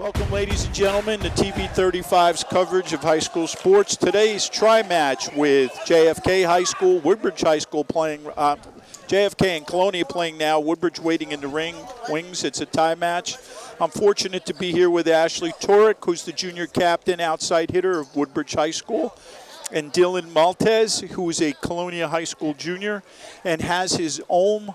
Welcome, ladies and gentlemen, to TV 35's coverage of high school sports. Today's tri-match with JFK High School, Woodbridge High School playing, JFK and Colonia playing now, Woodbridge waiting in the wings. It's a tie match. I'm fortunate to be here with Ashley Turek, who's the junior captain, outside hitter of Woodbridge High School, and Dylan Maltez, who is a Colonia High School junior and has his own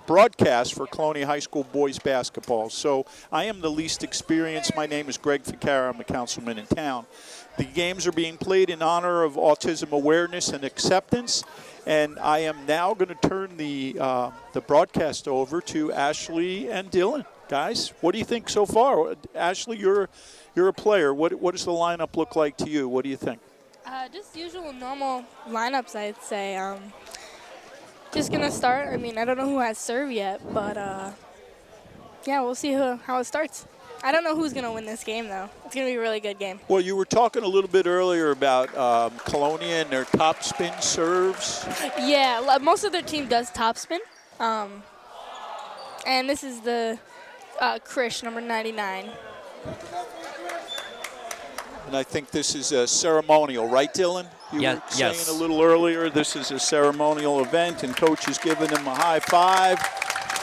broadcast for Colonia High School boys basketball. So I am the least experienced. My name is Greg Ficara. I'm a councilman in town. The games are being played in honor of autism awareness and acceptance, and I am now going to turn the broadcast over to Ashley and Dylan. Guys, what do you think so far? Ashley, you're a player. What does the lineup look like to you? What do you think? Just usual normal lineups, I'd say. Just going to start. I mean, I don't know who has serve yet, but yeah, we'll see how it starts. I don't know who's going to win this game, though. It's going to be a really good game. Well, you were talking a little bit earlier about Colonia and their top spin serves. Yeah, most of their team does top spin. And this is the Krish, number 99. And I think this is a ceremonial, right, Dylan? You were saying a little earlier, this is a ceremonial event, and Coach is giving them a high five.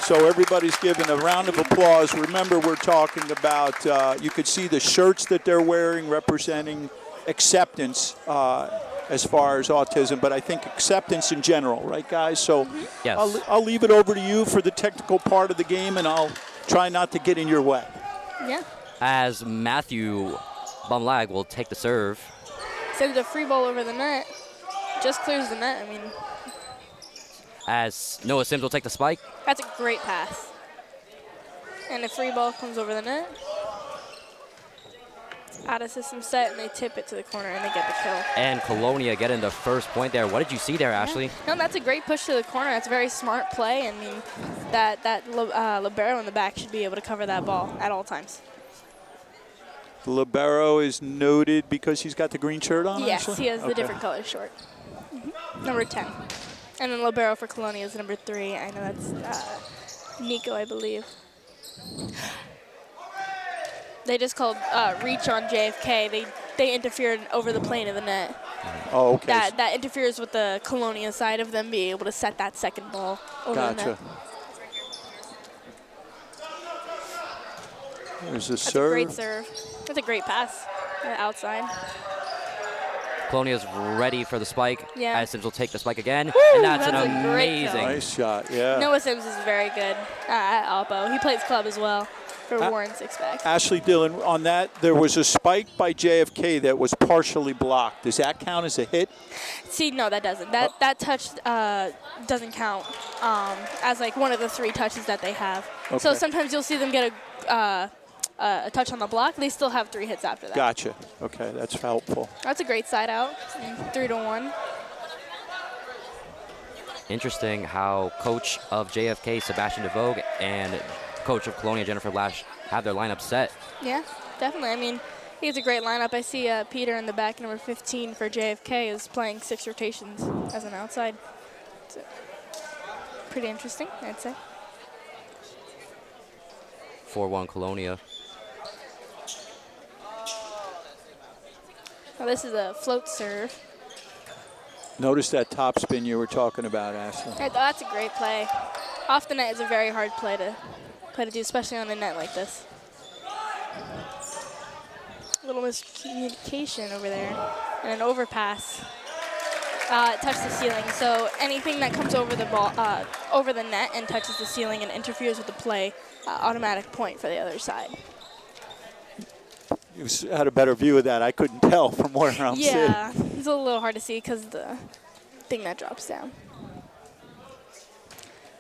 So everybody's giving a round of applause. Remember, we're talking about, you could see the shirts that they're wearing representing acceptance as far as autism, but I think acceptance in general, right, guys? So yes. I'll leave it over to you for the technical part of the game, and I'll try not to get in your way. Yeah. As Matthew Bumlag will take the serve. Sends a free ball over the net. Just clears the net, I mean. As Noah Sims will take the spike. That's a great pass. And the free ball comes over the net. Out of system set, and they tip it to the corner, and they get the kill. And Colonia getting the first point there. What did you see there, Ashley? No, that's a great push to the corner. That's a very smart play. I mean, that libero in the back should be able to cover that ball at all times. The libero is noted because he's got the green shirt on? Yes, actually? he has the different color short. Number 10. And then libero for Colonia is number 3. I know that's Nico, I believe. They just called reach on JFK. They interfered over the plane of the net. Oh, okay. That interferes with the Colonia side of them being able to set that second ball over the net. There's a That's serve. a great serve. That's a great pass outside. Colonia's ready for the spike. Yeah. As Sims will take the spike again. Woo, and that's an a great amazing. Nice shot, yeah. Noah Sims is very good at Alpo. He plays club as well for Warren Sixpack. Ashley, Dylan, on that, there was a spike by JFK that was partially blocked. Does that count as a hit? See, no, that doesn't. That touch doesn't count as like one of the 3 touches that they have. Okay. So sometimes you'll see them get a touch on the block. They still have 3 hits after that. Gotcha. Okay, that's helpful. That's a great side out. 3-1. Interesting how coach of JFK, Sebastian DeVogue, and coach of Colonia, Jennifer Lash, have their lineup set. Yeah, definitely. I mean, he has a great lineup. I see Peter in the back, number 15 for JFK, is playing 6 rotations as an outside. So, pretty interesting, I'd say. 4-1 Colonia. Well, this is a float serve. Notice that top spin you were talking about, Ashley. That's a great play. Off the net is a very hard play to do, especially on a net like this. A little miscommunication over there. And an overpass. It touched the ceiling, so anything that comes over the ball, over the net and touches the ceiling and interferes with the play, automatic point for the other side. You had a better view of that. I couldn't tell from where I'm sitting. Yeah, it's a little hard to see because of the thing that drops down.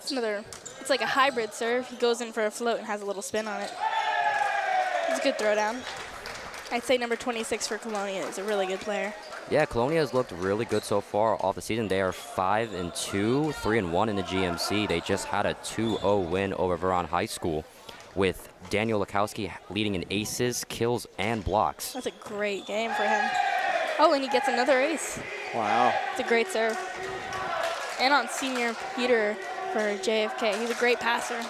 It's like a hybrid serve. He goes in for a float and has a little spin on it. It's a good throwdown. I'd say number 26 for Colonia is a really good player. Yeah, Colonia has looked really good so far off the season. They are 5-2, 3-1 in the GMC. They just had a 2-0 win over Veron High School, with Daniel Lakowski leading in aces, kills, and blocks. That's a great game for him. Oh, and he gets another ace. Wow. It's a great serve. And on senior Peter for JFK. He's a great passer.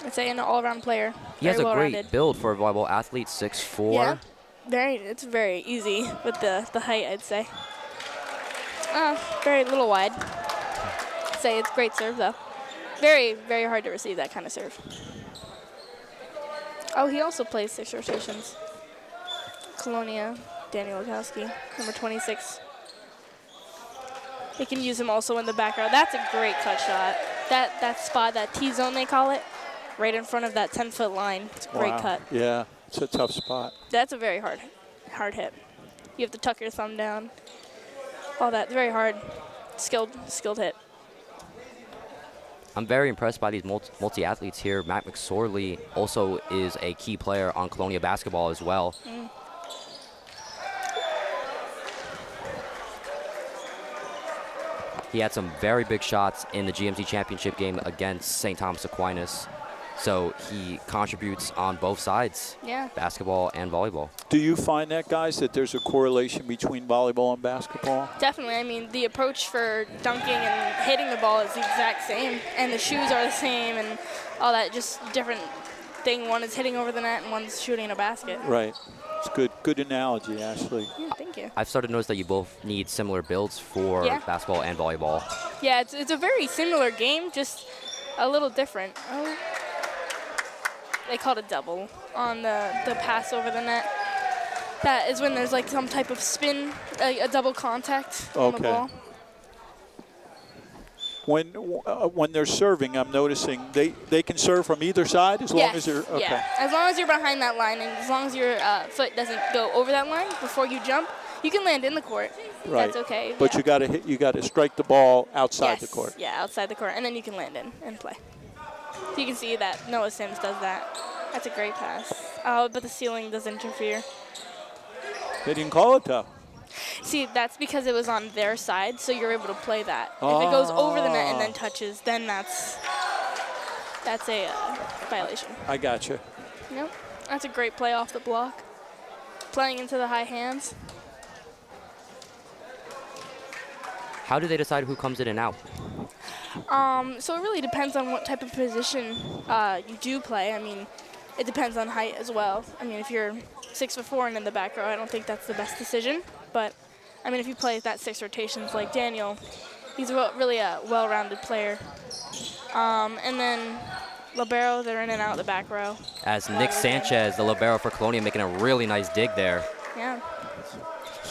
I'd say an all-around player. He has a Very great well-rounded. build for a volleyball athlete, 6'4". Yeah, it's very easy with the height, I'd say. Very little wide. I'd say it's great serve, though. Very, very hard to receive that kind of serve. Oh, he also plays 6 rotations. Colonia, Daniel Lukowski, number 26. They can use him also in the back row. That's a great cut shot. That spot, that T-zone they call it, right in front of that 10-foot line. It's a great cut. Yeah, it's a tough spot. That's a very hard hit. You have to tuck your thumb down. All that, very hard, skilled hit. I'm very impressed by these multi-athletes here. Matt McSorley also is a key player on Colonia basketball as well. He had some very big shots in the GMC championship game against St. Thomas Aquinas. So he contributes on both sides, Yeah. basketball and volleyball. Do you find that, guys, that there's a correlation between volleyball and basketball? Definitely. I mean, the approach for dunking and hitting the ball is the exact same, and the shoes are the same, and all that. Just different thing. One is hitting over the net, and one's shooting a basket. Right. It's good analogy, Ashley. Yeah, thank you. I've started to notice that you both need similar builds for Yeah. basketball and volleyball. Yeah, it's a very similar game, just a little different. Oh. They called it double on the pass over the net. That is when there's like some type of spin, a double contact on the Okay. ball. When they're serving, I'm noticing they can serve from either side as long as they're okay. Yeah, as long as you're behind that line and as long as your foot doesn't go over that line before you jump, you can land in the court. Right. That's okay. But yeah. you got to strike the ball outside the Yes, court. Yeah, outside the court, and then you can land in and play. So you can see that Noah Sims does that. That's a great pass. Oh, but the ceiling does interfere. They didn't call it though. See, that's because it was on their side, so you're able to play that. If it goes over the net and then touches, then that's a violation. I got you. Nope. That's a great play off the block. Playing into the high hands. How do they decide who comes in and out? So it really depends on what type of position you do play. I mean, it depends on height as well. I mean, if you're 6'4" and in the back row, I don't think that's the best decision. But, I mean, if you play that 6 rotations like Daniel, he's really a well-rounded player. And then libero, they're in and out the back row. As Nick Sanchez, the libero for Colonia, making a really nice dig there. Yeah.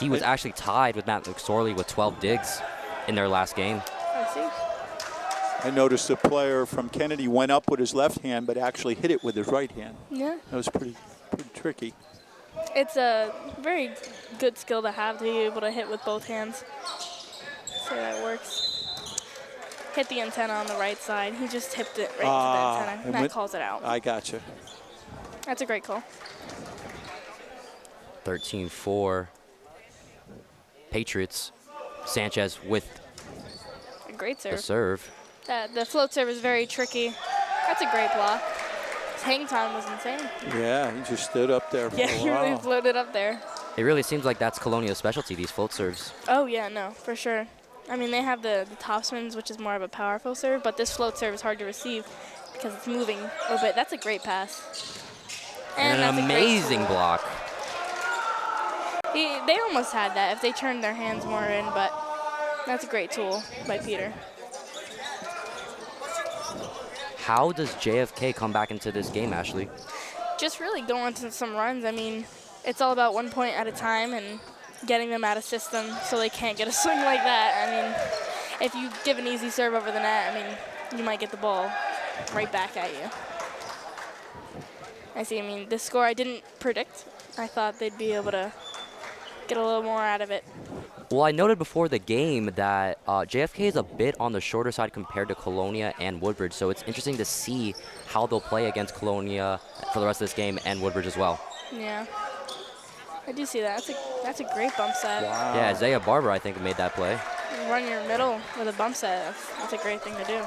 He was actually tied with Matt McSorley with 12 digs in their last game. I see. I noticed the player from Kennedy went up with his left hand, but actually hit it with his right hand. Yeah. That was pretty tricky. It's a very good skill to have to be able to hit with both hands. So that works. Hit the antenna on the right side. He just tipped it right into the antenna. And that calls it out. I got you. That's a great call. 13-4. Patriots. Sanchez with A great the serve. serve. The float serve is very tricky. That's a great block. His hang time was insane. Yeah, he just stood up there for Yeah, a he while. really floated up there. It really seems like that's Colonia's specialty, these float serves. Oh, yeah, no, for sure. I mean, they have the topspins, which is more of a powerful serve, but this float serve is hard to receive because it's moving a little bit. That's a great pass. And that's an a great amazing tool. block. They almost had that if they turned their hands more in, but that's a great tool by Peter. How does JFK come back into this game, Ashley? Just really going into some runs. I mean, it's all about 1 point at a time and getting them out of system so they can't get a swing like that. I mean, if you give an easy serve over the net, I mean, you might get the ball right back at you. I see. I mean, this score I didn't predict. I thought they'd be able to get a little more out of it. Well, I noted before the game that JFK is a bit on the shorter side compared to Colonia and Woodbridge, so it's interesting to see how they'll play against Colonia for the rest of this game and Woodbridge as well. Yeah, I do see that. That's a great bump set. Wow. Yeah, Isaiah Barber, I think, made that play. You run your middle with a bump set. That's a great thing to do.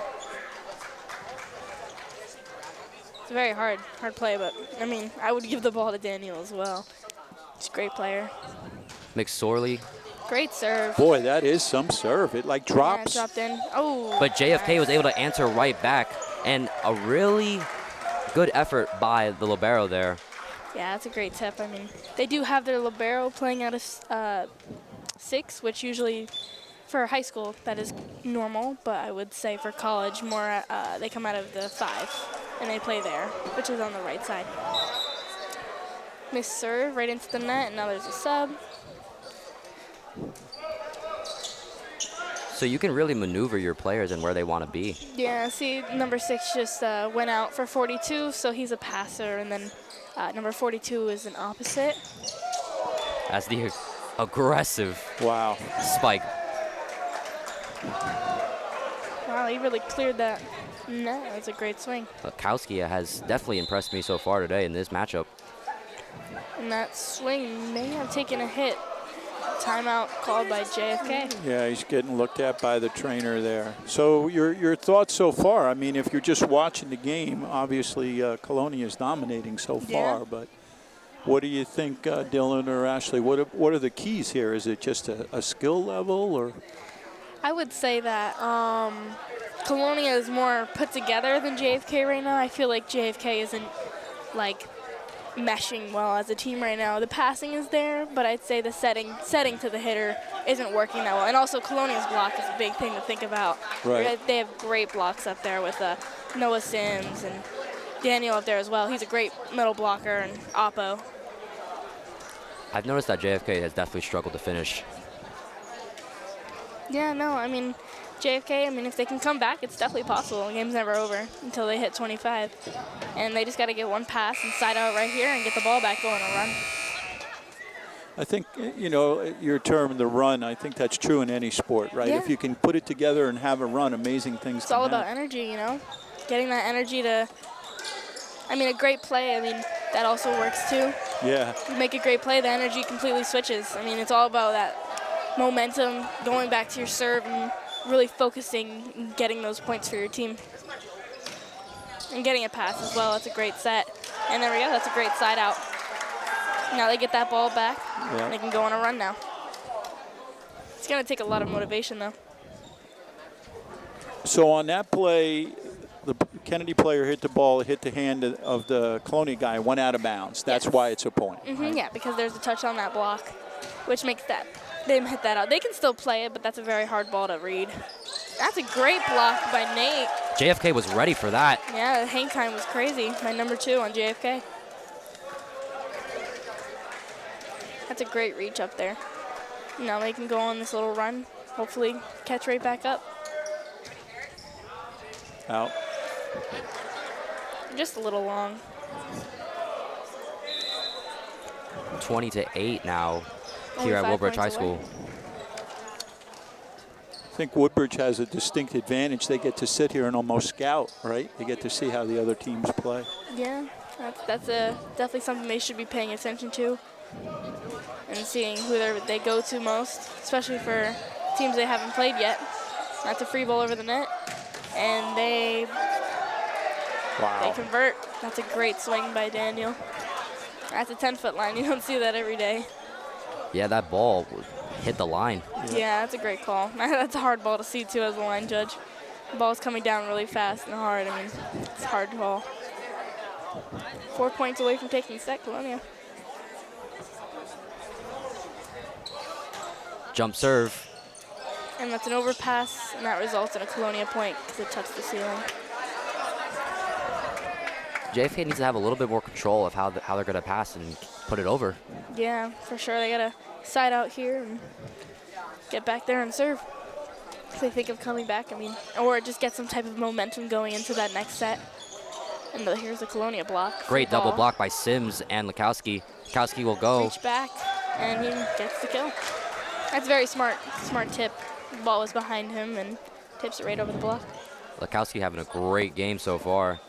It's a very hard play, but I mean, I would give the ball to Daniel as well. He's a great player. McSorley. Great serve. Boy, that is some serve. It like drops. Yeah, dropped in. Oh. But JFK nice. was able to answer right back. And a really Good effort by the libero there. Yeah, that's a great tip. I mean, they do have their libero playing out of 6, which usually for high school that is normal, but I would say for college more they come out of the 5 and they play there, which is on the right side. Miss serve right into the net, and now there's a sub. So you can really maneuver your players and where they want to be. Yeah, see, number 6 just went out for 42, so he's a passer, and then number 42 is an opposite. As the aggressive Wow. spike. Wow, he really cleared that net. That's a great swing. Lukowski has definitely impressed me so far today in this matchup. And that swing may have taken a hit. Timeout called by JFK. Yeah, he's getting looked at by the trainer there. So your thoughts so far? I mean, if you're just watching the game, obviously Colonia is dominating so far. Yeah. But what do you think, Dylan or Ashley? What are the keys here? Is it just a skill level, or? I would say that Colonia is more put together than JFK right now. I feel like JFK isn't like meshing well as a team right now. The passing is there, but I'd say the setting to the hitter isn't working that well. And also Colonia's block is a big thing to think about. Right. They have great blocks up there with Noah Sims and Daniel up there as well. He's a great middle blocker, and Oppo. I've noticed that JFK has definitely struggled to finish. Yeah, no, I mean, JFK, I mean, if they can come back, it's definitely possible. The game's never over until they hit 25. And they just got to get one pass and side out right here and get the ball back going and run. I think, you know, your term, the run, I think that's true in any sport, right? Yeah. If you can put it together and have a run, amazing things It's can all happen. about energy, you know? Getting that energy to, I mean, a great play, I mean, that also works too. Yeah. You make a great play, the energy completely switches. I mean, it's all about that momentum, going back to your serve and really focusing and getting those points for your team. And getting a pass as well, that's a great set. And there we go, that's a great side out. Now they get that ball back, Yeah. they can go on a run now. It's gonna take a lot of motivation though. So on that play, the Kennedy player hit the ball, hit the hand of the Colonia guy, went out of bounds. That's Yes. why it's a point. Yeah, because there's a touch on that block, which makes them hit that out. They can still play it, but that's a very hard ball to read. That's a great block by Nate. JFK was ready for that. Yeah, the hang time was crazy by number 2 on JFK. That's a great reach up there. Now they can go on this little run, hopefully catch right back up. Out. Just a little long. 20-8 now Only here at 5 Woodbridge High points away. School. I think Woodbridge has a distinct advantage. They get to sit here and almost scout, right? They get to see how the other teams play. Yeah, that's definitely something they should be paying attention to and seeing who they go to most, especially for teams they haven't played yet. That's a free ball over the net, and they convert. That's a great swing by Daniel. That's a 10-foot line. You don't see that every day. Yeah, that ball hit the line. Yeah, that's a great call. That's a hard ball to see, too, as a line judge. The ball's coming down really fast and hard. I mean, it's a hard call. 4 points away from taking set, Colonia. Jump serve. And that's an overpass, and that results in a Colonia point because it touched the ceiling. JFK needs to have a little bit more control of how they're going to pass and put it over. Yeah, for sure. They got to side out here and get back there and serve. If they think of coming back, I mean, or just get some type of momentum going into that next set. And here's the Colonia block. Great Ball. double block by Sims and Lukowski. Lukowski will go. Reach back, and he gets the kill. That's very smart tip. The ball was behind him and tips it right over the block. Lukowski having a great game so far.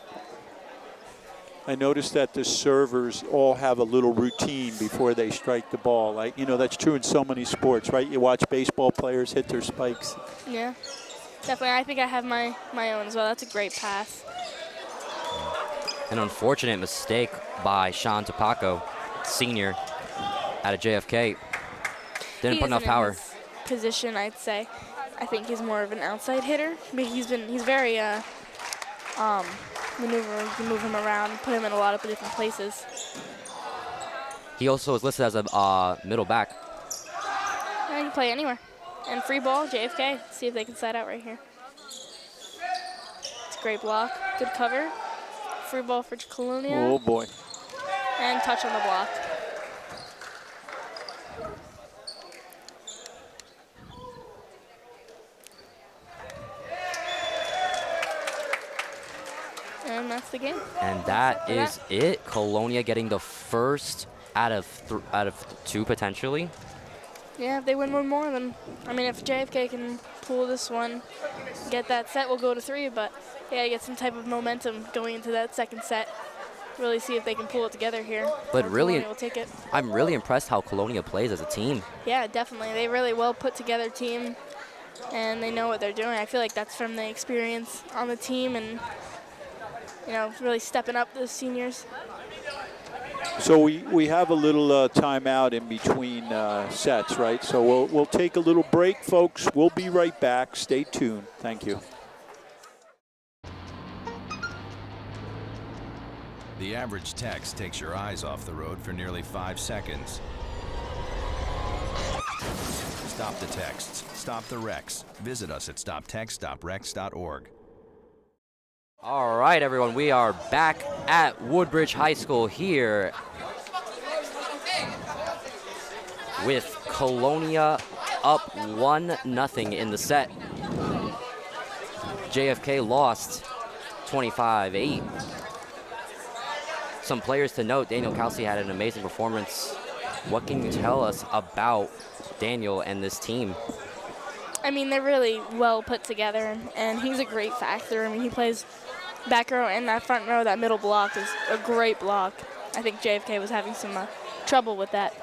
I noticed that the servers all have a little routine before they strike the ball. Like, you know, that's true in so many sports, right? You watch baseball players hit their spikes. Yeah, definitely. I think I have my own as well. That's a great pass. An unfortunate mistake by Sean Tapaco, senior, out of JFK. Didn't He put enough isn't in power. his position, I'd say. I think he's more of an outside hitter, but he's very maneuver. You can move him around, put him in a lot of different places. He also is listed as a middle back. Yeah, you can play anywhere. And free ball, JFK. See if they can side out right here. It's a great block. Good cover. Free ball for Colonia. Oh, boy. And touch on the block. And that's the game. And that is it. Colonia getting the first out of 2 potentially. Yeah, if they win one more, then, I mean, if JFK can pull this one, get that set, we'll go to 3, but they gotta get some type of momentum going into that second set. Really see if they can pull it together here. But really, Colonia will take it. I'm really impressed how Colonia plays as a team. Yeah, definitely. They really well put together team, and they know what they're doing. I feel like that's from the experience on the team and, you know, really stepping up the seniors. So we have a little timeout in between sets, right? So we'll take a little break, folks. We'll be right back. Stay tuned. Thank you. The average text takes your eyes off the road for nearly 5 seconds. Stop the texts. Stop the wrecks. Visit us at stoptextstoprex.org. All right, everyone, we are back at Woodbridge High School here with Colonia up 1-0 in the set. JFK lost 25-8. Some players to note, Daniel Kelsey had an amazing performance. What can you tell us about Daniel and this team? I mean, they're really well put together, and he's a great factor. I mean, he plays back row and that front row. That middle block is a great block. I think JFK was having some trouble with that.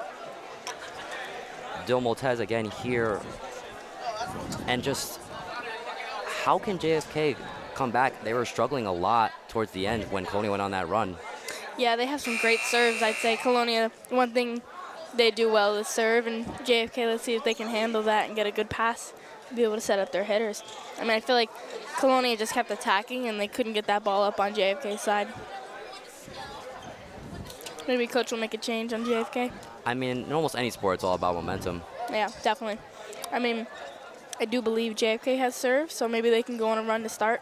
Dil Moltez again here. And just how can JFK come back? They were struggling a lot towards the end when Colonia went on that run. Yeah, they have some great serves. I'd say Colonia, one thing they do well is serve, and JFK, let's see if they can handle that and get a good pass to be able to set up their hitters. I mean, I feel like Colonia just kept attacking, and they couldn't get that ball up on JFK's side. Maybe coach will make a change on JFK. I mean, in almost any sport, it's all about momentum. Yeah, definitely. I mean, I do believe JFK has serve, so maybe they can go on a run to start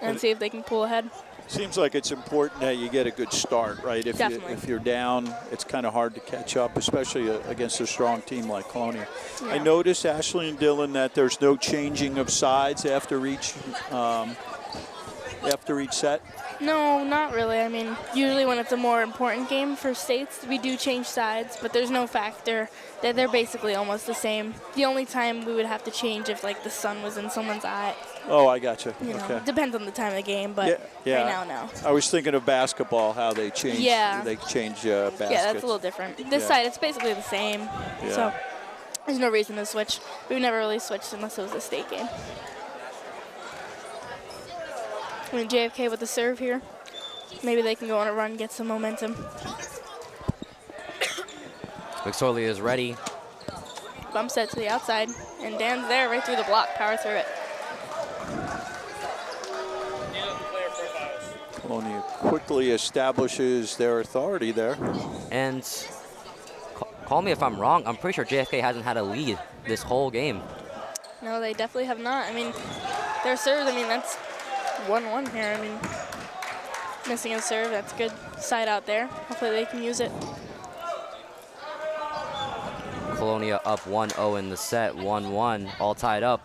and see if they can pull ahead. Seems like it's important that you get a good start, right? If you're down, it's kind of hard to catch up, especially against a strong team like Colonia. Yeah. I noticed, Ashley and Dylan, that there's no changing of sides after each set. No, not really. I mean, usually when it's a more important game for states, we do change sides, but there's no factor. They're basically almost the same. The only time we would have to change if, like, the sun was in someone's eye. Oh, I gotcha. You know, Okay. depends on the time of the game, but Yeah. right now, no. I was thinking of basketball, how they change. Yeah. They change baskets. Yeah, that's a little different. This side, it's basically the same. Yeah. So there's no reason to switch. We've never really switched unless it was a state game. I mean, JFK with the serve here. Maybe they can go on a run, get some momentum. Victoria is ready. Bump set to the outside, and Dan's there right through the block, power through it. Colonia quickly establishes their authority there. And call me if I'm wrong, I'm pretty sure JFK hasn't had a lead this whole game. No, they definitely have not. I mean, their serves, I mean, that's 1-1 here. I mean, missing a serve, that's good side out there. Hopefully they can use it. Colonia up 1-0 in the set, 1-1, all tied up.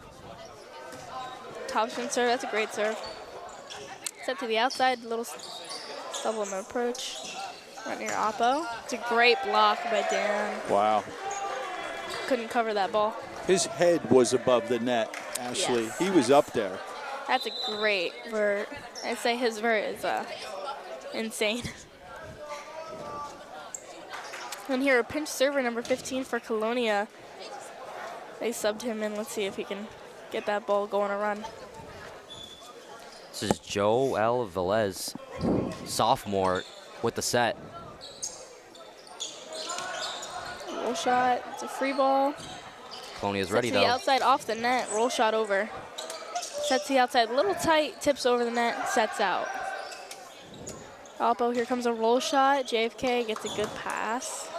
Topspin serve, that's a great serve. Set to the outside, little double in the approach. Right near Oppo. It's a great block by Dan. Wow. Couldn't cover that ball. His head was above the net, Ashley. Yes. He was up there. That's a great vert. I'd say his vert is insane. And here, a pinch server, number 15 for Colonia. They subbed him in. Let's see if he can get that ball going a run. This is Joel Velez, sophomore, with the set. Roll shot. It's a free ball. Colonia is Set ready, to though. the outside off the net. Roll shot over. Sets the outside a little tight, tips over the net, sets out. Alpo, here comes a roll shot. JFK gets a good pass.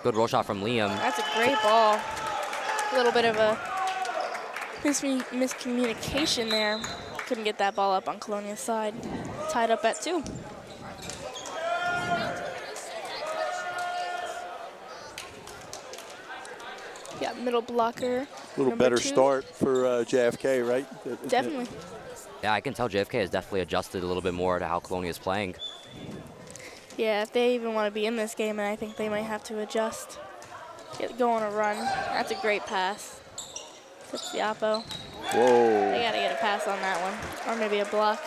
Good roll shot from Liam. That's a great ball. A little bit of a miscommunication there. Couldn't get that ball up on Colonia's side. Tied up at 2. Got middle blocker. A little number better 2. start for JFK, right? Definitely. Yeah, I can tell JFK has definitely adjusted a little bit more to how Colonia is playing. Yeah, if they even want to be in this game, and I think they might have to adjust. Go on a run. That's a great pass. Tips the oppo. Whoa. They got to get a pass on that one, or maybe a block.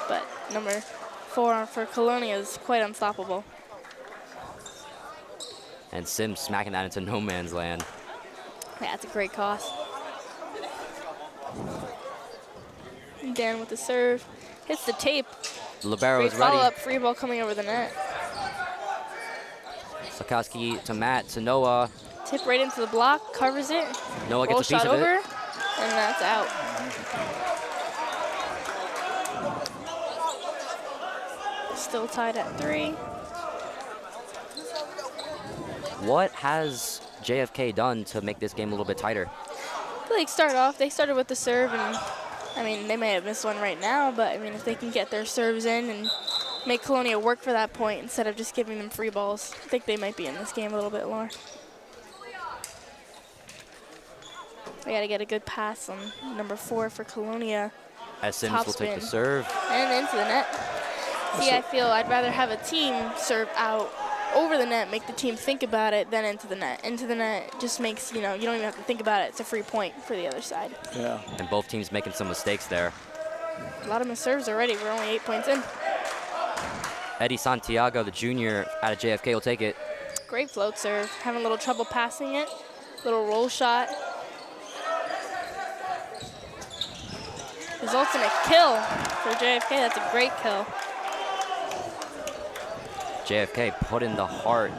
But number 4 for Colonia is quite unstoppable. And Sims smacking that into no man's land. Yeah, that's a great cross. Dan with the serve. Hits the tape. The libero Great is ready. follow-up, free ball coming over the net. Lakowski to Matt, to Noah. Tip right into the block, covers it. Noah Roll gets a piece shot of over, it. and that's out. Still tied at 3. What has JFK done to make this game a little bit tighter? I feel like they started with the serve, and I mean, they may have missed one right now, but I mean, if they can get their serves in and make Colonia work for that point instead of just giving them free balls, I think they might be in this game a little bit more. They got to get a good pass on number 4 for Colonia. As Sims Top will take the spin. serve. And into the net. See, I feel I'd rather have a team serve out over the net, make the team think about it, than into the net. Into the net just makes, you don't even have to think about it. It's a free point for the other side. Yeah. And both teams making some mistakes there. A lot of missed serves already. We're only 8 points in. Eddie Santiago, the junior out of JFK, will take it. Great float serve. Having a little trouble passing it. Little roll shot. Results in a kill for JFK. That's a great kill. JFK put in the heart.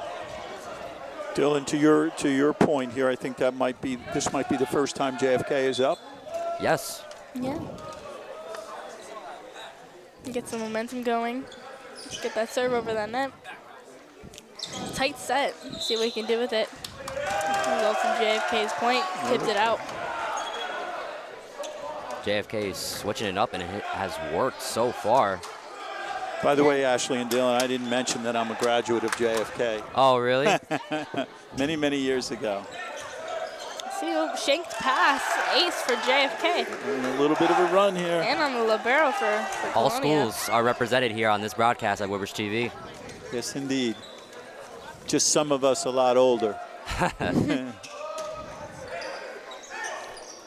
Dylan, to your point here, I think this might be the first time JFK is up. Yes. Yeah. Get some momentum going. Get that serve over that net. Tight set. See what he can do with it. Results in JFK's point. Tipped it out. JFK is switching it up, and it has worked so far. By the way, Ashley and Dylan, I didn't mention that I'm a graduate of JFK Oh, really? many, many years ago. See, shanked pass. Ace for JFK. And a little bit of a run here. And on the libero for All Colonia. schools are represented here on this broadcast at Woodbridge TV. Yes, indeed. Just some of us a lot older.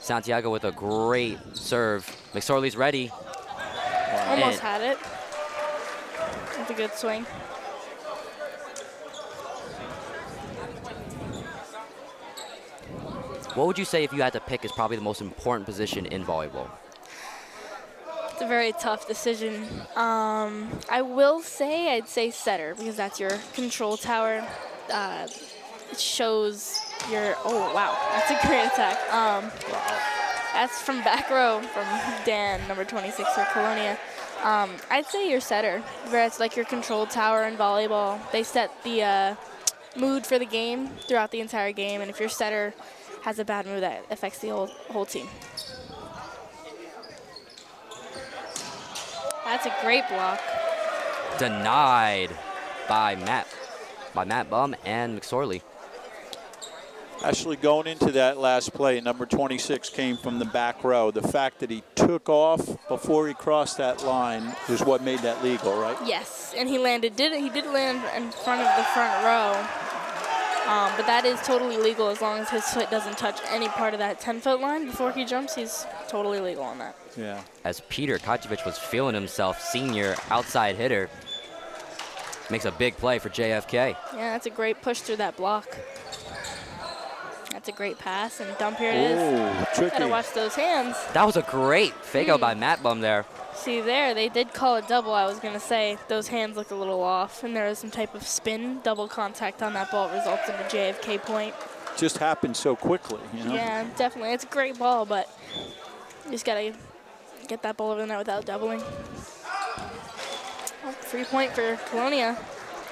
Santiago with a great serve. McSorley's ready. Almost And- had it. That's a good swing. What would you say if you had to pick is probably the most important position in volleyball? It's a very tough decision. I will say, I'd say setter, because that's your control tower. It shows your, oh wow, that's a great attack. That's from back row from Dan, number 26 for Colonia. I'd say your setter, where it's like your control tower in volleyball. They set the mood for the game throughout the entire game, and if your setter has a bad mood, that affects the whole team. That's a great block. Denied by Matt Bum and McSorley. Actually, going into that last play, number 26 came from the back row. The fact that he took off before he crossed that line is what made that legal, right? Yes, and he landed. He did land in front of the front row, but that is totally legal as long as his foot doesn't touch any part of that 10-foot line before he jumps. He's totally legal on that. Yeah. As Peter Kajcevic was feeling himself, senior outside hitter, makes a big play for JFK. Yeah, that's a great push through that block. That's a great pass, and dump here it is. Tricky. Gotta watch those hands. That was a great fake out by Matt Bum there. See there, they did call it double. I was gonna say those hands looked a little off, and there was some type of spin. Double contact on that ball results in a JFK point. Just happened so quickly, you know? Yeah, definitely. It's a great ball, but Just gotta get that ball over the net without doubling. Oh, free point for Colonia.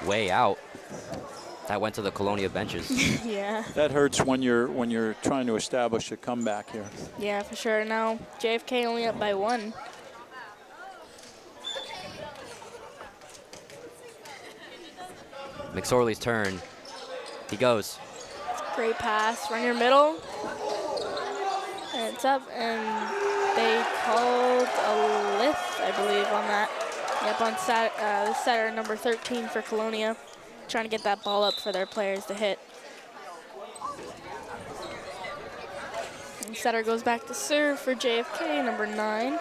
Way out. That went to the Colonia benches. Yeah. That hurts when you're trying to establish a comeback here. Yeah, for sure. Now JFK only up by 1. McSorley's turn. He goes. Great pass. Run your middle. And it's up, and they called a lift, I believe, on that. Yep, on the setter, number 13 for Colonia, trying to get that ball up for their players to hit. And setter goes back to serve for JFK, number 9.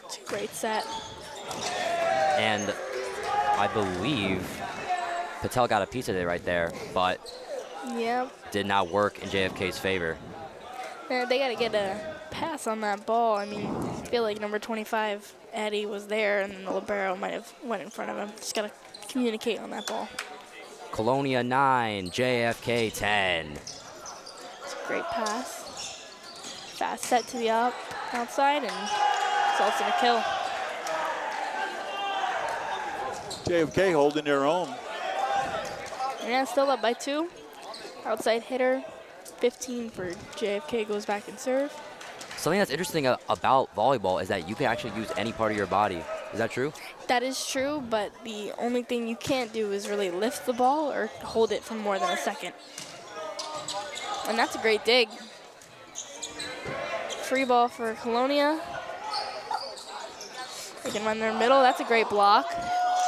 It's a great set. And I believe Patel got a piece of it right there, but Yep. did not work in JFK's favor. They got to get a pass on that ball. I mean, I feel like number 25, Eddie, was there, and the libero might have went in front of him. Just got to communicate on that ball. Colonia 9, JFK 10. It's a great pass. Fast set to the outside, and results in a kill. JFK holding their own. Yeah, still up by 2. Outside hitter, 15 for JFK, goes back and serve. Something that's interesting about volleyball is that you can actually use any part of your body. Is that true? That is true, but the only thing you can't do is really lift the ball or hold it for more than a second. And that's a great dig. Free ball for Colonia. They can run their middle. That's a great block.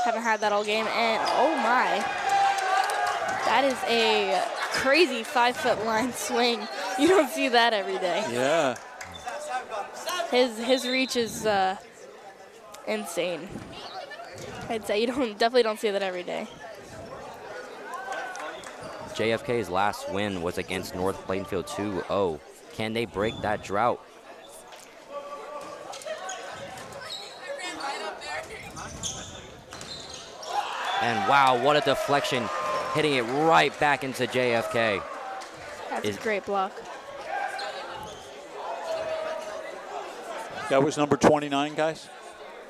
Haven't had that all game. And oh my, that is a crazy 5-foot line swing. You don't see that every day. Yeah. His reach is insane. I'd say you definitely don't see that every day. JFK's last win was against North Plainfield 2-0. Can they break that drought? And wow, what a deflection, hitting it right back into JFK. That's a great block. That was number 29, guys?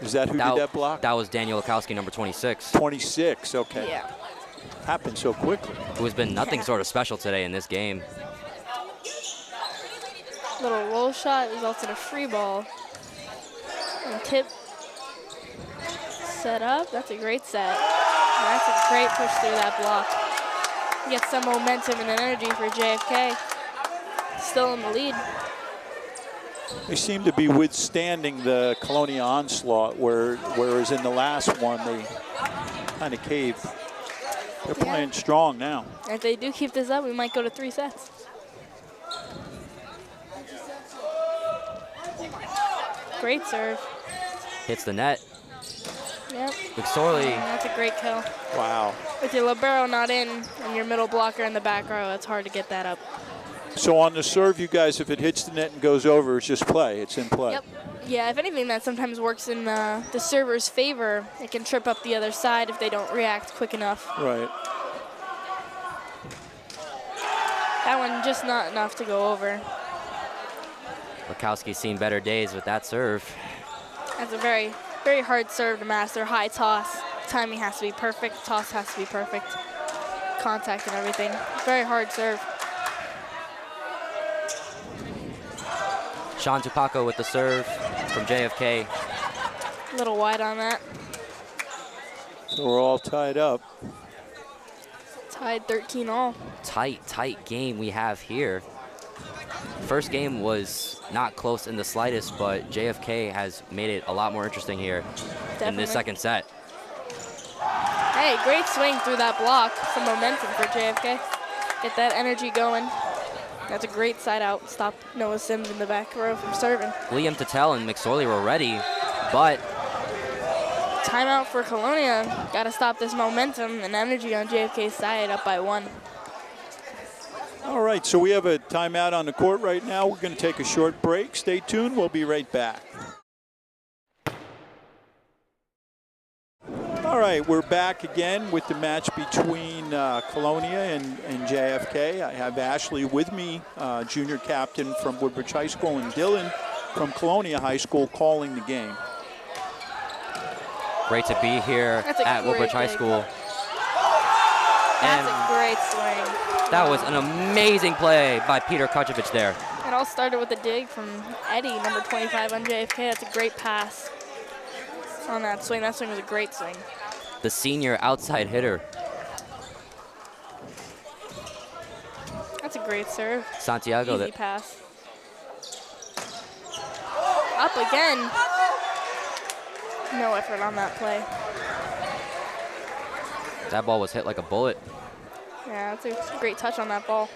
Is that who did that block? That was Daniel Lakowski, number 26. 26, okay. Yeah. Happened so quickly. Who has been nothing sort of special today in this game. Little roll shot results in a free ball. And tip set up. That's a great set. And that's a great push through that block. Get some momentum and energy for JFK. Still in the lead. They seem to be withstanding the Colonia onslaught, whereas in the last one they kind of caved. They're playing strong now. If they do keep this up, we might go to 3 sets. Great serve. Hits the net. Yep. McSorley. That's a great kill. Wow. With your libero not in and your middle blocker in the back row, it's hard to get that up. So on the serve, you guys, if it hits the net and goes over, it's just play. It's in play. Yep. Yeah, if anything, that sometimes works in the server's favor. It can trip up the other side if they don't react quick enough. Right. That one just not enough to go over. Lakowski's seen better days with that serve. That's a very, very hard serve to master. High toss. Timing has to be perfect. Toss has to be perfect. Contact and everything. Very hard serve. Sean Tupaco with the serve from JFK. A little wide on that. So we're all tied up. Tied 13 all. Tight game we have here. First game was not close in the slightest, but JFK has made it a lot more interesting here in this second set. Hey, great swing through that block. Some momentum for JFK. Get that energy going. That's a great side out. Stop Noah Sims in the back row from serving. Liam Tatel and McSorley were ready, but timeout for Colonia. Got to stop this momentum and energy on JFK's side, up by 1. All right, so we have a timeout on the court right now. We're going to take a short break. Stay tuned. We'll be right back. All right, we're back again with the match between Colonia and JFK. I have Ashley with me, junior captain from Woodbridge High School, and Dylan from Colonia High School calling the game. Great to be here at Woodbridge High School. That's a great swing. That was an amazing play by Peter Kuchevich there. It all started with a dig from Eddie, number 25 on JFK. That's a great pass on that swing. That swing was a great swing. The senior outside hitter. That's a great serve. Santiago. Easy pass. Up again. No effort on that play. That ball was hit like a bullet. Yeah, that's a great touch on that ball.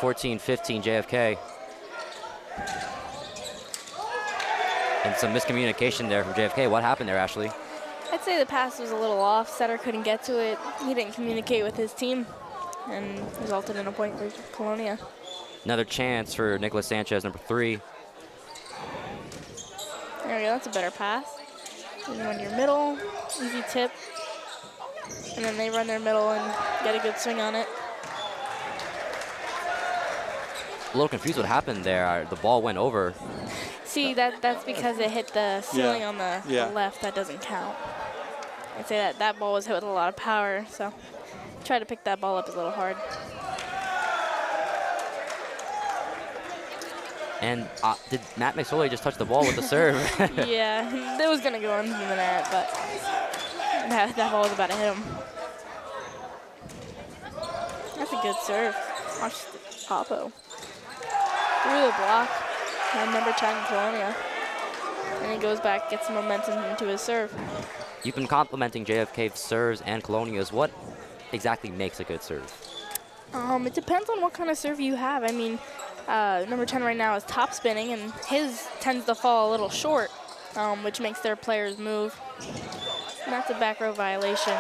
(14-15) JFK. And some miscommunication there from JFK. What happened there, Ashley? I'd say the pass was a little off. Setter couldn't get to it. He didn't communicate with his team and resulted in a point for Colonia. Another chance for Nicholas Sanchez, number 3. There we go, that's a better pass. You run your middle, easy tip. And then they run their middle and get a good swing on it. A little confused what happened there. The ball went over. See, that's because it hit the ceiling on the left. That doesn't count. I'd say that ball was hit with a lot of power, so try to pick that ball up is a little hard. And did Matt McSorley just touch the ball with the serve? Yeah, it was going to go into the net, but that ball was about to hit him. That's a good serve. Watch the Popo. Through the block, and number 10, Colonia. And he goes back, gets some momentum into his serve. You've been complimenting JFK serves and Colonia's. What exactly makes a good serve? It depends on what kind of serve you have. I mean, number 10 right now is top spinning, and his tends to fall a little short, which makes their players move. And that's a back row violation.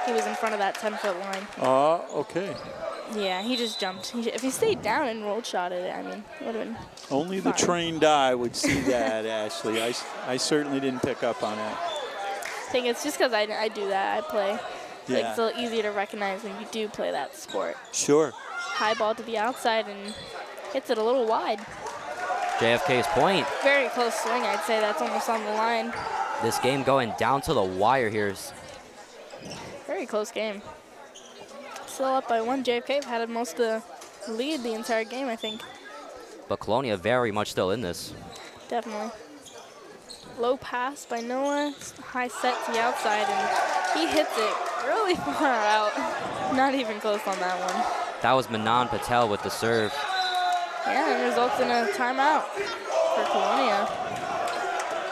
He was in front of that 10-foot line. Okay. Yeah, he just jumped. If he stayed down and rolled shot it, I mean, it would have been Only fine. the trained eye would see that, Ashley. I certainly didn't pick up on that. I think it's just because I do that. I play. Like, it's a little easier to recognize when you do play that sport. Sure. High ball to the outside and hits it a little wide. JFK's point. Very close swing. I'd say that's almost on the line. This game going down to the wire here. Very close game. Still up by 1. JFK had most of the lead the entire game, I think. But Colonia very much still in this. Definitely. Low pass by Noah. High set to the outside, and he hits it really far out. Not even close on that one. That was Manan Patel with the serve. Yeah, it results in a timeout for Colonia.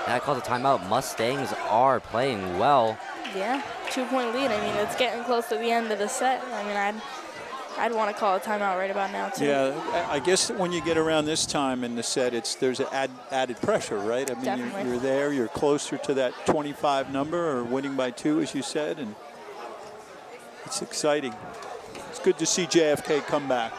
That calls a timeout. Mustangs are playing well. Yeah, 2-point lead. I mean, it's getting close to the end of the set. I mean, I'd want to call a timeout right about now, too. Yeah, I guess when you get around this time in the set, there's added pressure, right? I mean, Definitely. you're there, you're closer to that 25 number, or winning by 2, as you said, and it's exciting. It's good to see JFK come back.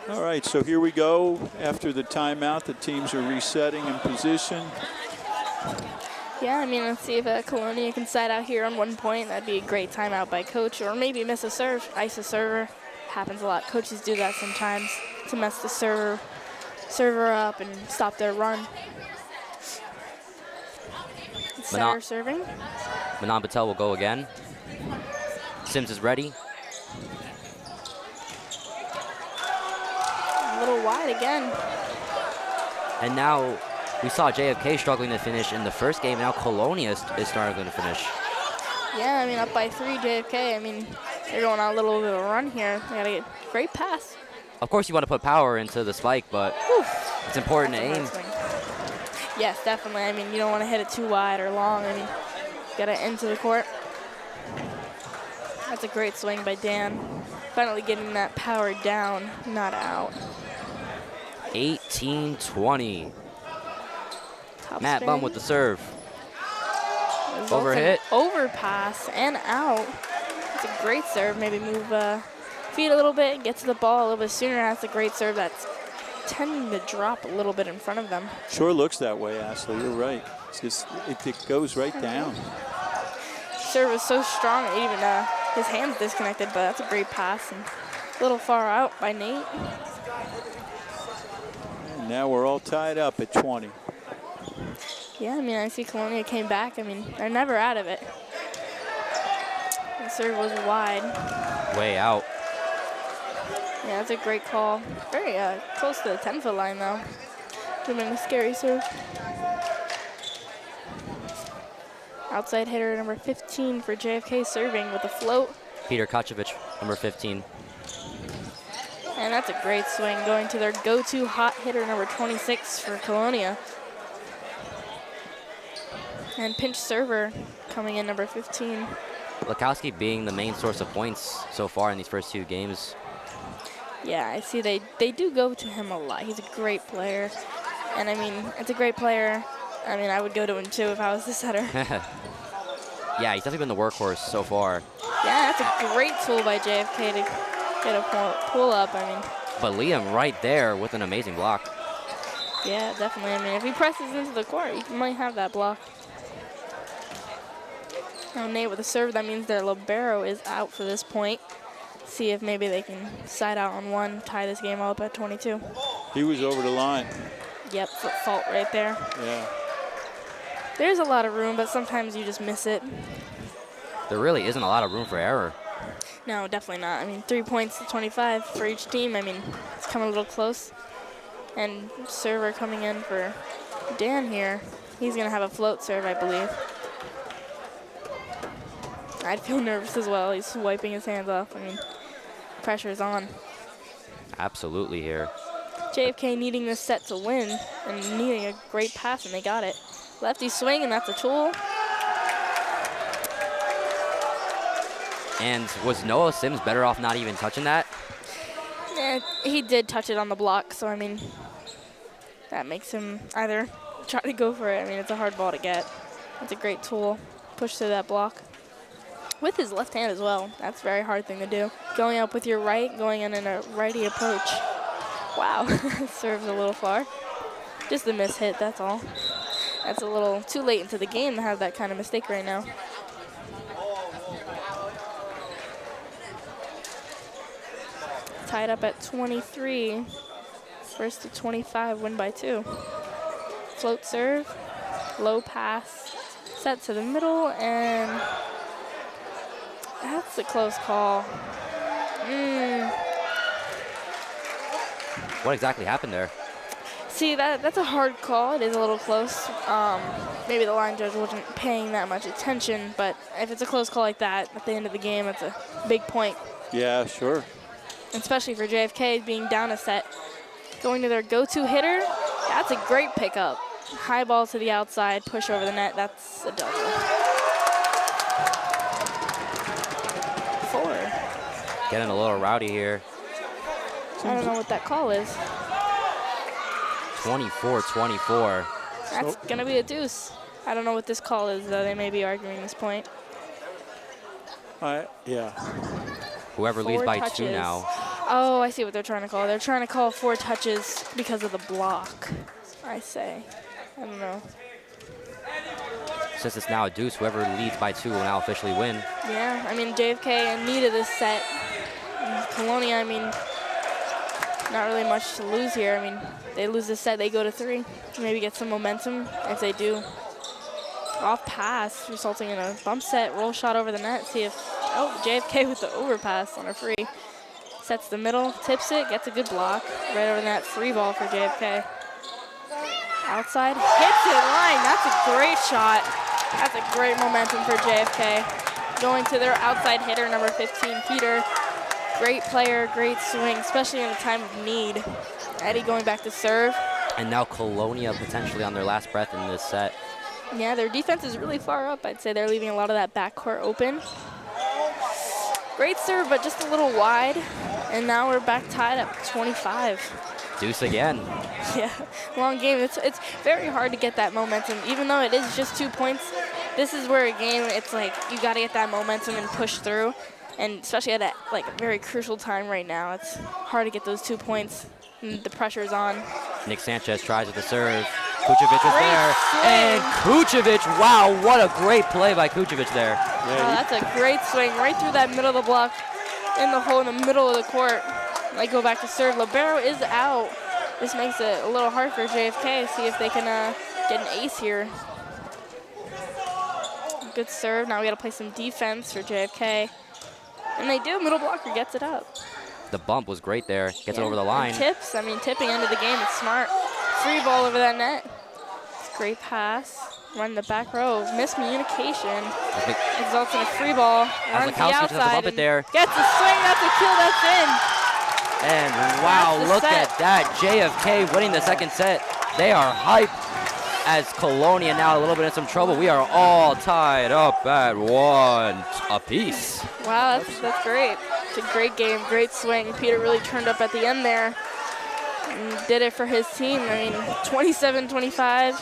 All right, so here we go. After the timeout, the teams are resetting in position. Yeah, I mean, let's see if Colonia can side out here on 1 point. That'd be a great timeout by coach, or maybe miss a serve, ice a server. Happens a lot. Coaches do that sometimes to mess the server up and stop their run. Setter serving. Manan Patel will go again. Sims is ready. A little wide again. And now we saw JFK struggling to finish in the first game. Now Colonia is struggling to finish. Yeah, I mean, up by 3, JFK. I mean, they're going on a little bit of a run here. They got to get great pass. Of course, you want to put power into the spike, but it's important to aim. Yes, definitely. I mean, you don't want to hit it too wide or long. I mean, you got to into the court. That's a great swing by Dan. Finally getting that power down, not out. 18-20. Top Matt spin. Bum with the serve. Results Overhit. in overpass and out. That's It's a great serve. Maybe move feet a little bit, get to the ball a little bit sooner. That's a great serve that's tending to drop a little bit in front of them. Sure looks that way, Ashley. You're right. It's just, it goes right down. Serve was so strong, even his hand's disconnected, but that's a great pass and a little far out by Nate. And now we're all tied up at 20. Yeah, I mean, I see Colonia came back. I mean, they're never out of it. The serve was wide. Way out. Yeah, that's a great call. Very close to the 10-foot line, though. Could have been a scary serve. Outside hitter number 15 for JFK serving with a float. Peter Kochevich, number 15. And that's a great swing going to their go-to hot hitter number 26 for Colonia. And pinch server coming in number 15. Lukowski being the main source of points so far in these first 2 games. Yeah, I see they do go to him a lot. He's a great player. And I mean, it's a great player. I mean, I would go to him too if I was the setter. Yeah, he's definitely been the workhorse so far. Yeah, that's a great tool by JFK to get a pull up. I mean, But Liam right there with an amazing block. yeah, definitely. I mean, if he presses into the court, he might have that block. Now Nate with a serve, that means their libero is out for this point. See if maybe they can side out on one, tie this game up at 22. He was over the line. Yep, foot fault right there. Yeah. There's a lot of room, but sometimes you just miss it. There really isn't a lot of room for error. No, definitely not. I mean, 3 points to 25 for each team. I mean, it's coming a little close. And server coming in for Dan here. He's going to have a float serve, I believe. I'd feel nervous as well. He's wiping his hands off. I mean, pressure's on. Absolutely here. JFK needing this set to win and needing a great pass, and they got it. Lefty swing, and that's a tool. And was Noah Sims better off not even touching that? He did touch it on the block, so I mean, that makes him either try to go for it. I mean, it's a hard ball to get. That's a great tool. Push through that block. With his left hand as well. That's a very hard thing to do. Going up with your right, going in a righty approach. Wow, serves a little far. Just a miss hit, that's all. That's a little too late into the game to have that kind of mistake right now. Tied up at 23. First to 25, win by 2. Float serve, low pass, set to the middle, and that's a close call. What exactly happened there? See, that's a hard call. It is a little close. Maybe the line judge wasn't paying that much attention, but if it's a close call like that at the end of the game, it's a big point. Yeah, sure. Especially for JFK being down a set. Going to their go-to hitter, that's a great pickup. High ball to the outside, push over the net, that's a double. 4. Getting a little rowdy here. I don't know what that call is. 24-24. That's going to be a deuce. I don't know what this call is, though. They may be arguing this point. Yeah. Whoever leads 4 by touches. 2 now. Oh, I see what they're trying to call. They're trying to call 4 touches because of the block, I say. I don't know. Since it's now a deuce, whoever leads by 2 will now officially win. Yeah, I mean, JFK in need of this set. And Colonia, I mean, not really much to lose here. I mean, they lose this set, they go to 3. Maybe get some momentum if they do. Off pass, resulting in a bump set, roll shot over the net. See if, oh, JFK with the overpass on a free. Sets the middle, tips it, gets a good block. Right over the net, free ball for JFK. Outside, hits it line. That's a great shot. That's a great momentum for JFK. Going to their outside hitter, number 15, Peter. Great player, great swing, especially in a time of need. Eddie going back to serve. And now Colonia potentially on their last breath in this set. Yeah, their defense is really far up. I'd say they're leaving a lot of that backcourt open. Great serve, but just a little wide. And now we're back tied up 25. Deuce again. Yeah, long game. It's very hard to get that momentum. Even though it is just 2 points, this is where a game, it's like you got to get that momentum and push through. And especially at a very crucial time right now, it's hard to get those 2 points. And the pressure's on. Nick Sanchez tries with the serve. Kucevic is Great there. swing. And Kucevic, wow, what a great play by Kucevic there. Oh, that's a great swing right through that middle of the block, in the hole in the middle of the court. They go back to serve. Libero is out. This makes it a little hard for JFK. See if they can get an ace here. Good serve. Now we got to play some defense for JFK. And they do. Middle blocker gets it up. The bump was great there. Gets it over the line. And tips. I mean, tipping into the game. It's smart. Free ball over that net. Great pass. Run the back row. Miscommunication. Results in a free ball. Runs the outside. Bump it there. Gets a swing. That's a kill. That's in. And wow, That's the look set. at that. JFK winning the second set. They are hyped as Colonia now a little bit in some trouble. We are all tied up at 1 apiece. Wow, that's great. It's a great game, great swing. Peter really turned up at the end there and did it for his team. I mean, 27-25,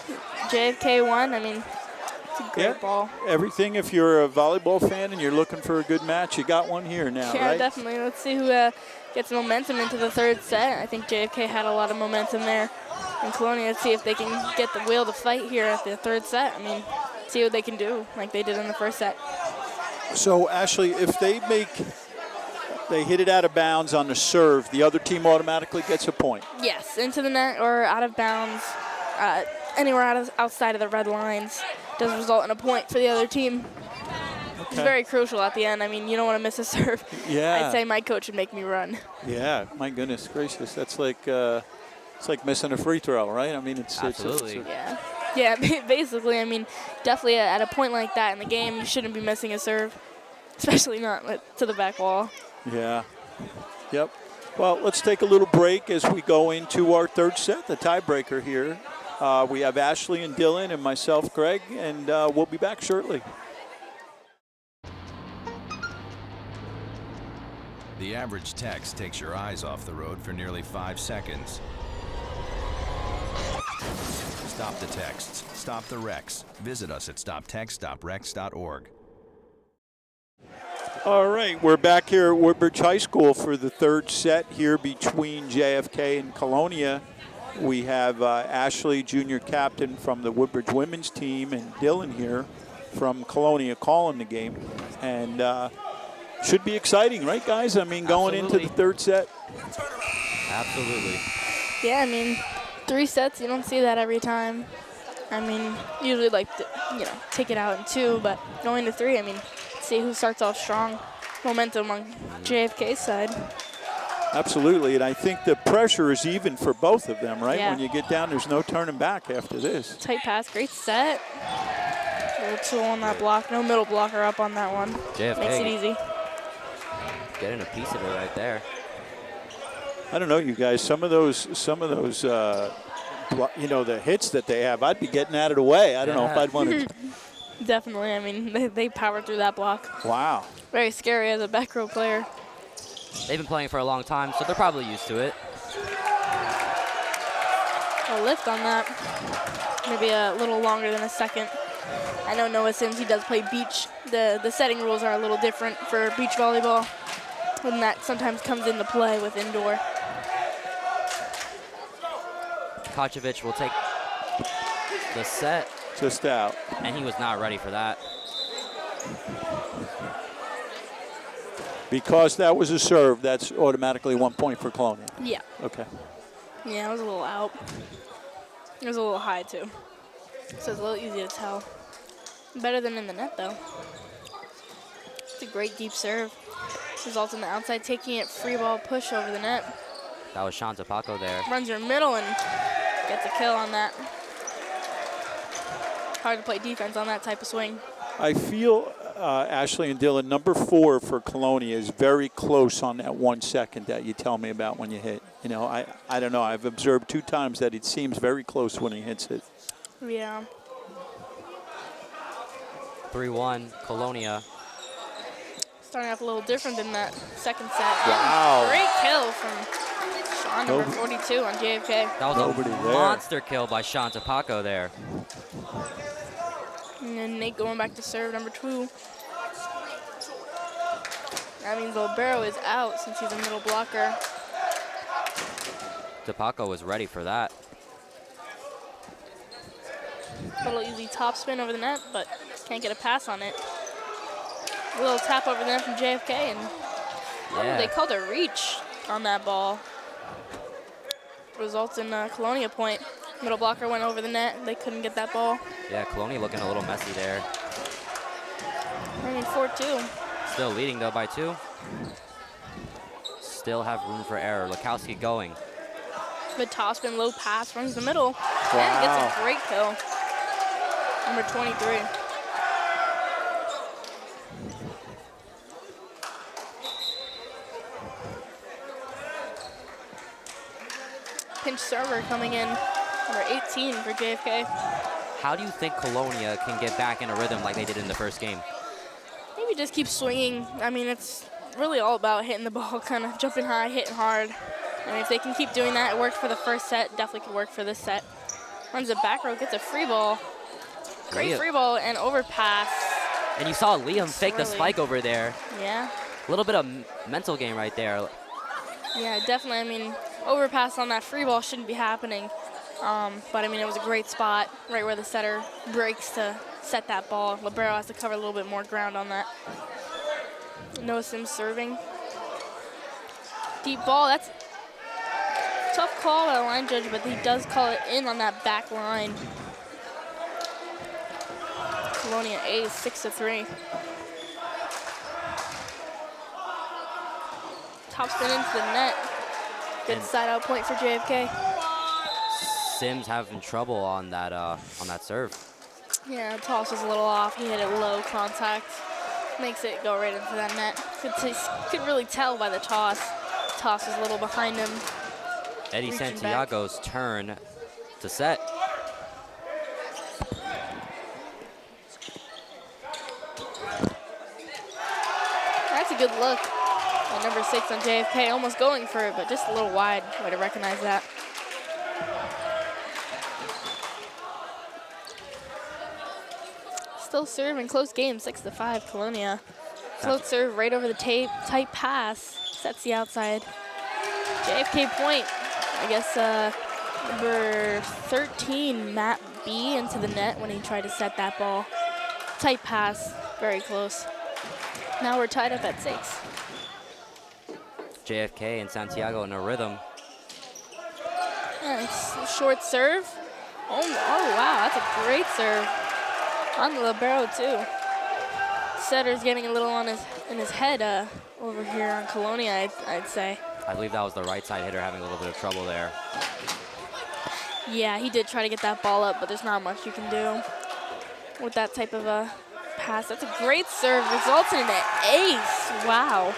JFK won. I mean, it's a great ball. Everything, if you're a volleyball fan and you're looking for a good match, you got one here now, Yeah, right? definitely. Let's see who gets momentum into the third set. I think JFK had a lot of momentum there. And Colonia, let's see if they can get the will to fight here at the third set. I mean, see what they can do like they did in the first set. So, Ashley, if they hit it out of bounds on the serve, the other team automatically gets a point. Yes, into the net or out of bounds, anywhere outside of the red lines does result in a point for the other team. It's very crucial at the end. I mean, you don't want to miss a serve. Yeah. I'd say my coach would make me run. Yeah, my goodness gracious. That's like it's like missing a free throw, right? I mean, Absolutely. Yeah, basically, I mean, definitely at a point like that in the game, you shouldn't be missing a serve, especially not to the back wall. Yeah. Yep. Well, let's take a little break as we go into our third set, the tiebreaker here. We have Ashley and Dylan and myself, Greg, and we'll be back shortly. The average text takes your eyes off the road for nearly 5 seconds. Stop the texts. Stop the wrecks. Visit us at stoptext.rex.org. All right, we're back here at Woodbridge High School for the third set here between JFK and Colonia. We have Ashley, junior captain from the Woodbridge women's team, and Dylan here from Colonia calling the game. And should be exciting, right, guys? I mean, going into the third set. Absolutely. Yeah, I mean, 3 sets, you don't see that every time. I mean, usually take it out in 2, but going to 3, I mean, see who starts off strong. Momentum on JFK's side. Absolutely, and I think the pressure is even for both of them, right? Yeah. When you get down, there's no turning back after this. Tight pass, great set. Little tool on that block, no middle blocker up on that one. JFK Makes it easy. getting a piece of it right there. I don't know, you guys. Some of those, the hits that they have, I'd be getting out of the way. I don't know if I'd want to. Definitely. I mean, they powered through that block. Wow. Very scary as a back row player. They've been playing for a long time, so they're probably used to it. A lift on that. Maybe a little longer than a second. I know Noah Sims, he does play beach. The setting rules are a little different for beach volleyball, and that sometimes comes into play with indoor. Kocevic will take the set. Just out. And he was not ready for that. Because that was a serve, that's automatically 1 point for Colonia. Yeah. Okay. Yeah, it was a little out. It was a little high, too. So it's a little easy to tell. Better than in the net, though. It's a great deep serve. Results in the outside taking it, free ball push over the net. That was Shanta Paco there. Runs your middle and gets a kill on that. Hard to play defense on that type of swing. I feel, Ashley and Dylan, number 4 for Colonia is very close on that 1 second that you tell me about when you hit. You know, I don't know. I've observed 2 times that it seems very close when he hits it. Yeah. 3-1, Colonia. Starting off a little different than that second set. Wow. Great kill from Sean, number 42 on JFK. That was Nobody a there. monster kill by Shanta Paco there. And then Nate going back to serve, number 2. That means Libero is out since he's a middle blocker. DePaco was ready for that. Little easy topspin over the net, but can't get a pass on it. A little tap over the net from JFK, and they called a reach on that ball. Results in a Colonia point. Middle blocker went over the net. They couldn't get that ball. Yeah, Colonia looking a little messy there. I mean, 4-2. Still leading, though, by 2. Still have room for error. Lukowski going. Good topspin, low pass, runs the middle, and gets a great kill. Number 23. Pinch server coming in, number 18 for JFK. How do you think Colonia can get back in a rhythm like they did in the first game? Maybe just keep swinging. I mean, it's really all about hitting the ball, kind of jumping high, hitting hard. I mean, if they can keep doing that, it worked for the first set, definitely could work for this set. Runs the back row, gets a free ball. Great free ball and overpass. And you saw Liam fake the spike over there. Yeah. A little bit of mental game right there. Yeah, definitely. I mean, overpass on that free ball shouldn't be happening. But, I mean, it was a great spot right where the setter breaks to set that ball. Libero has to cover a little bit more ground on that. Noah Sims serving. Deep ball. That's a tough call by the line judge, but he does call it in on that back line. Colonia A's 6-3. Top spin into the net. Good side out point for JFK. Sims having trouble on that serve. Yeah, the toss was a little off. He hit it low contact. Makes it go right into that net. Could really tell by the toss. Toss was a little behind him. Eddie Santiago's turn to set. That's a good look. And number 6 on JFK, almost going for it, but just a little wide. Way to recognize that. Still serving, close game, 6-5, Colonia. Float serve right over the tape, tight pass, sets the outside. JFK point, I guess number 13, Matt B, into the net when he tried to set that ball. Tight pass, very close. Now we're tied up at 6. JFK and Santiago in a rhythm. Yeah, it's a short serve. Oh, wow, that's a great serve. On the libero, too. Setter's getting a little in his head over here on Colonia, I'd say. I believe that was the right side hitter having a little bit of trouble there. Yeah, he did try to get that ball up, but there's not much you can do with that type of a pass. That's a great serve, results in an ace. Wow.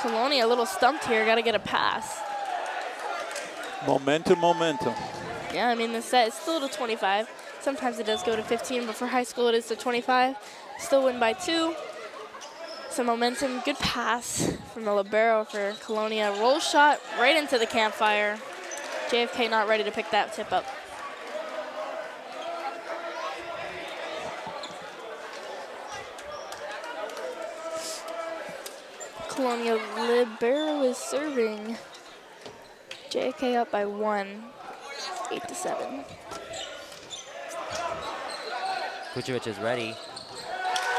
Colonia a little stumped here, got to get a pass. Momentum. Yeah, I mean, the set is still to 25. Sometimes it does go to 15, but for high school it is to 25. Still win by 2. Some momentum, good pass from the libero for Colonia. Roll shot right into the campfire. JFK not ready to pick that tip up. Colonia libero is serving. JFK up by 1, 8-7. Kucevic is ready.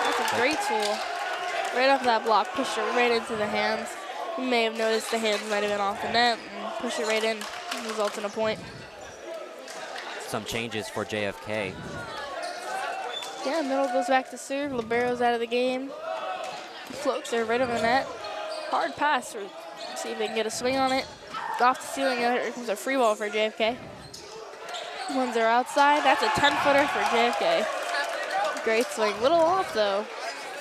That's a great tool. Right off that block, pushed it right into the hands. You may have noticed the hands might have been off the net and push it right in. Results in a point. Some changes for JFK. Yeah, middle goes back to serve. Libero's out of the game. Float serve right over the net. Hard pass. See if they can get a swing on it. Off the ceiling. Here comes a free ball for JFK. Ones are outside. That's a 10-footer for JFK. Great swing. Little off though.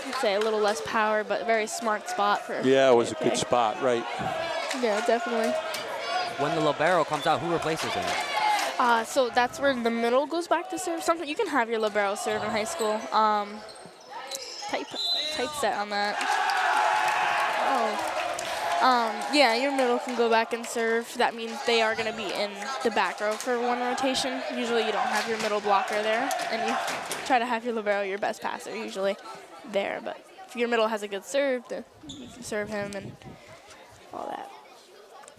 I'd say a little less power, but very smart spot for Yeah, it was JFK. a good spot, right? Yeah, definitely. When the libero comes out, who replaces him? So that's where the middle goes back to serve. Something you can have your libero serve in high school. Tight set on that. Yeah, your middle can go back and serve. That means they are going to be in the back row for one rotation. Usually you don't have your middle blocker there, and you try to have your libero, your best passer, usually there. But if your middle has a good serve, then you can serve him and all that.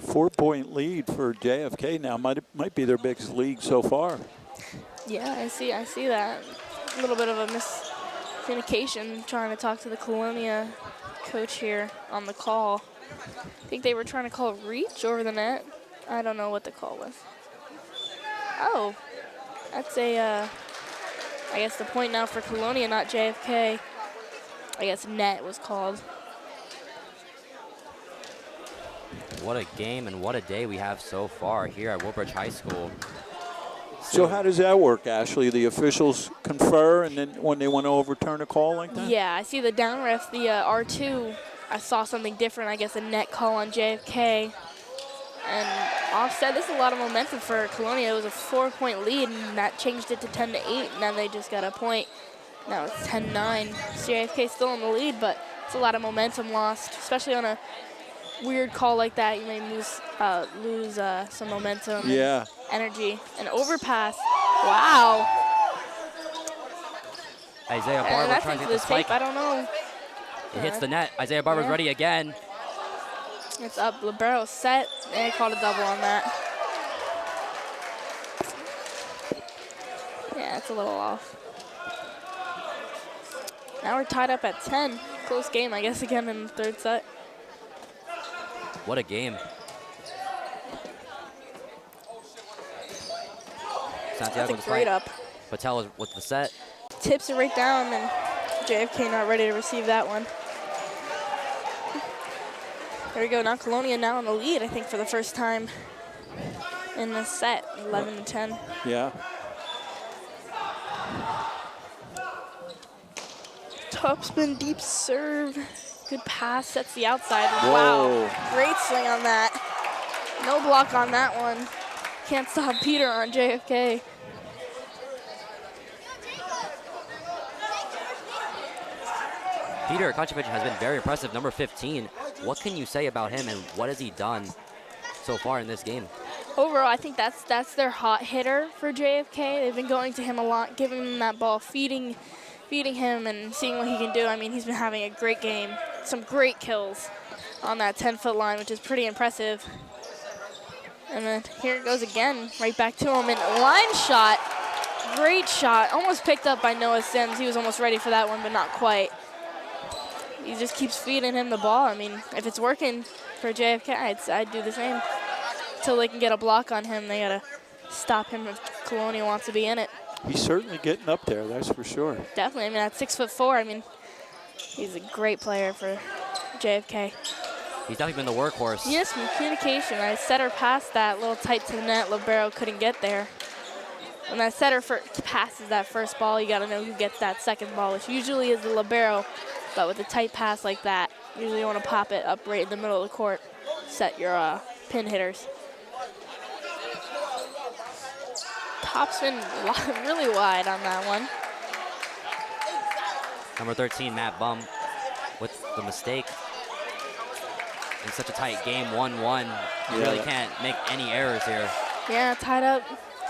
4-point lead for JFK now. Might be their biggest lead so far. Yeah, I see that. A little bit of a miscommunication trying to talk to the Colonia coach here on the call. I think they were trying to call reach over the net. I don't know what the call was. Oh, that's I guess the point now for Colonia, not JFK. I guess net was called. What a game and what a day we have so far here at Woodbridge High School. So how does that work, Ashley? The officials confer, and then when they want to overturn a call like that? Yeah, I see the down ref, the R2. I saw something different, I guess a net call on JFK. And offset, this is a lot of momentum for Colonia. It was a 4-point lead, and that changed it to 10-8. Now they just got a point. Now it's 10-9. JFK still in the lead, but it's a lot of momentum lost, especially on a weird call like that. You may lose some momentum and energy. An overpass. Wow. Isaiah And Barber that's trying to into get the the spike. tape. I don't know. It hits the net. Isaiah Barber's ready again. It's up. Libero set. And they called a double on that. Yeah, it's a little off. Now we're tied up at 10. Close game, I guess, again in the third set. What a game. Santiago That's a great up. Patel is with the set. Tips it right down, and JFK not ready to receive that one. There we go. Now Colonia now in the lead, I think, for the first time in this set, 11-10. Yeah. Topspin deep serve. Good pass, sets the outside. Whoa. Wow, great swing on that. No block on that one. Can't stop Peter on JFK. Peter Konchevich has been very impressive, number 15. What can you say about him, and what has he done so far in this game? Overall, I think that's their hot hitter for JFK. They've been going to him a lot, giving him that ball, feeding him and seeing what he can do. I mean, he's been having a great game. Some great kills on that 10-foot line, which is pretty impressive. And then here it goes again, right back to him. And line shot, great shot. Almost picked up by Noah Sims. He was almost ready for that one, but not quite. He just keeps feeding him the ball. I mean, if it's working for JFK, I'd do the same. Until they can get a block on him, they gotta stop him if Colonia wants to be in it. He's certainly getting up there, that's for sure. Definitely. I mean, at 6'4", I mean, he's a great player for JFK. He's definitely been the workhorse. Yes, communication. I setter passed that, little tight to the net. Libero couldn't get there. When that setter passes that first ball, you got to know who gets that second ball, which usually is the libero. But with a tight pass like that, usually you want to pop it up right in the middle of the court, set your pin hitters. Topspin really wide on that one. Number 13, Matt Bum, with the mistake. In such a tight game, 1-1. You really can't make any errors here. Yeah, tied up.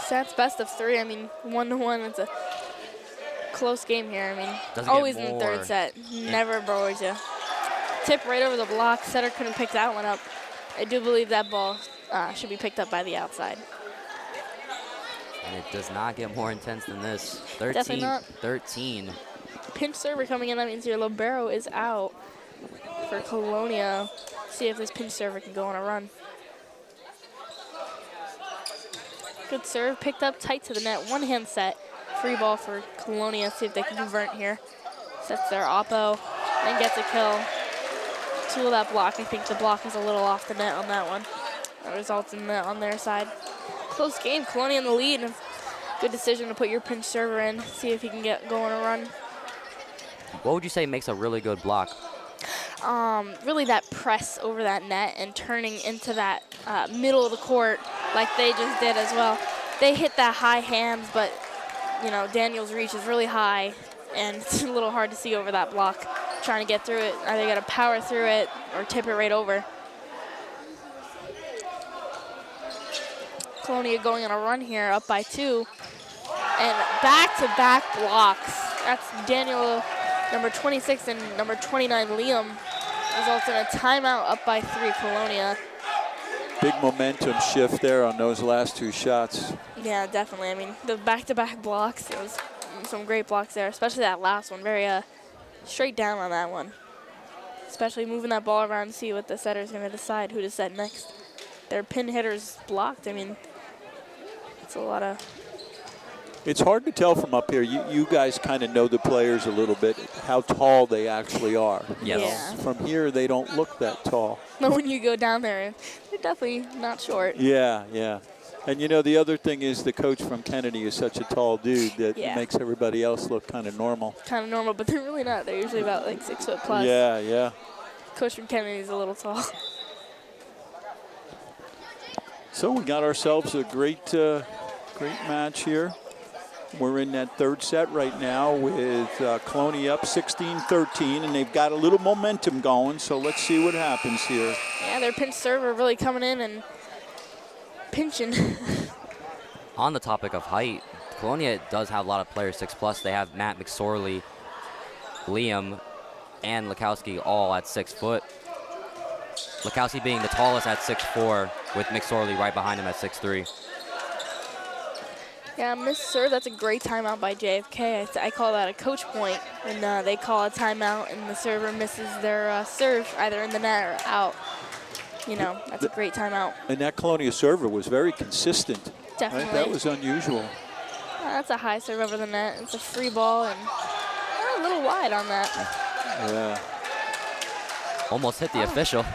Sets best of 3. I mean, 1-1. It's a close game here. I mean, always in the third set. Never bores you. Tip right over the block. Setter couldn't pick that one up. I do believe that ball should be picked up by the outside. And it does not get more intense than this. Definitely not. 13. Pinch server coming in. That means your libero is out for Colonia. See if this pinch server can go on a run. Good serve. Picked up tight to the net. One hand set. Free ball for Colonia. See if they can convert here. Sets their oppo and gets a kill. Two of that block. I think the block is a little off the net on that one. That results in on their side. Close game. Colonia in the lead. Good decision to put your pinch server in. See if he can go on a run. What would you say makes a really good block? Really that press over that net and turning into that middle of the court like they just did as well. They hit that high hands, but you know, Daniel's reach is really high and it's a little hard to see over that block. Trying to get through it. Either got to power through it or tip it right over. Colonia going on a run here, up by 2. And back-to-back blocks. That's Daniel number 26 and number 29, Liam, results in a timeout up by 3, Colonia. Big momentum shift there on those last 2 shots. Yeah, definitely. I mean, the back-to-back blocks, it was some great blocks there, especially that last one. Very straight down on that one. Especially moving that ball around to see what the setter's going to decide who to set next. Their pin hitters blocked. I mean, it's a lot of... It's hard to tell from up here. You guys kind of know the players a little bit, how tall they actually are. Yes. Yeah. From here, they don't look that tall. But when you go down there, they're definitely not short. Yeah, yeah. And you know, the other thing is the coach from Kennedy is such a tall dude that Yeah. makes everybody else look kind of normal. Kind of normal, but they're really not. They're usually about like 6 foot plus. Yeah, yeah. Coach from Kennedy is a little tall. So we got ourselves a great match here. We're in that 3rd set right now with Colonia up 16-13, and they've got a little momentum going, so let's see what happens here. Yeah, their pinch server really coming in and pinching. On the topic of height, Colonia does have a lot of players 6+. They have Matt McSorley, Liam, and Lukowski all at 6 foot. Lukowski being the tallest at 6'4", with McSorley right behind him at 6'3". Yeah, miss serve, that's a great timeout by JFK. I call that a coach point when they call a timeout and the server misses their serve either in the net or out. You know, that's a great timeout. And that Colonia server was very consistent. Definitely. Right? That was unusual. That's a high serve over the net. It's a free ball and a little wide on that. Yeah. Almost hit the official.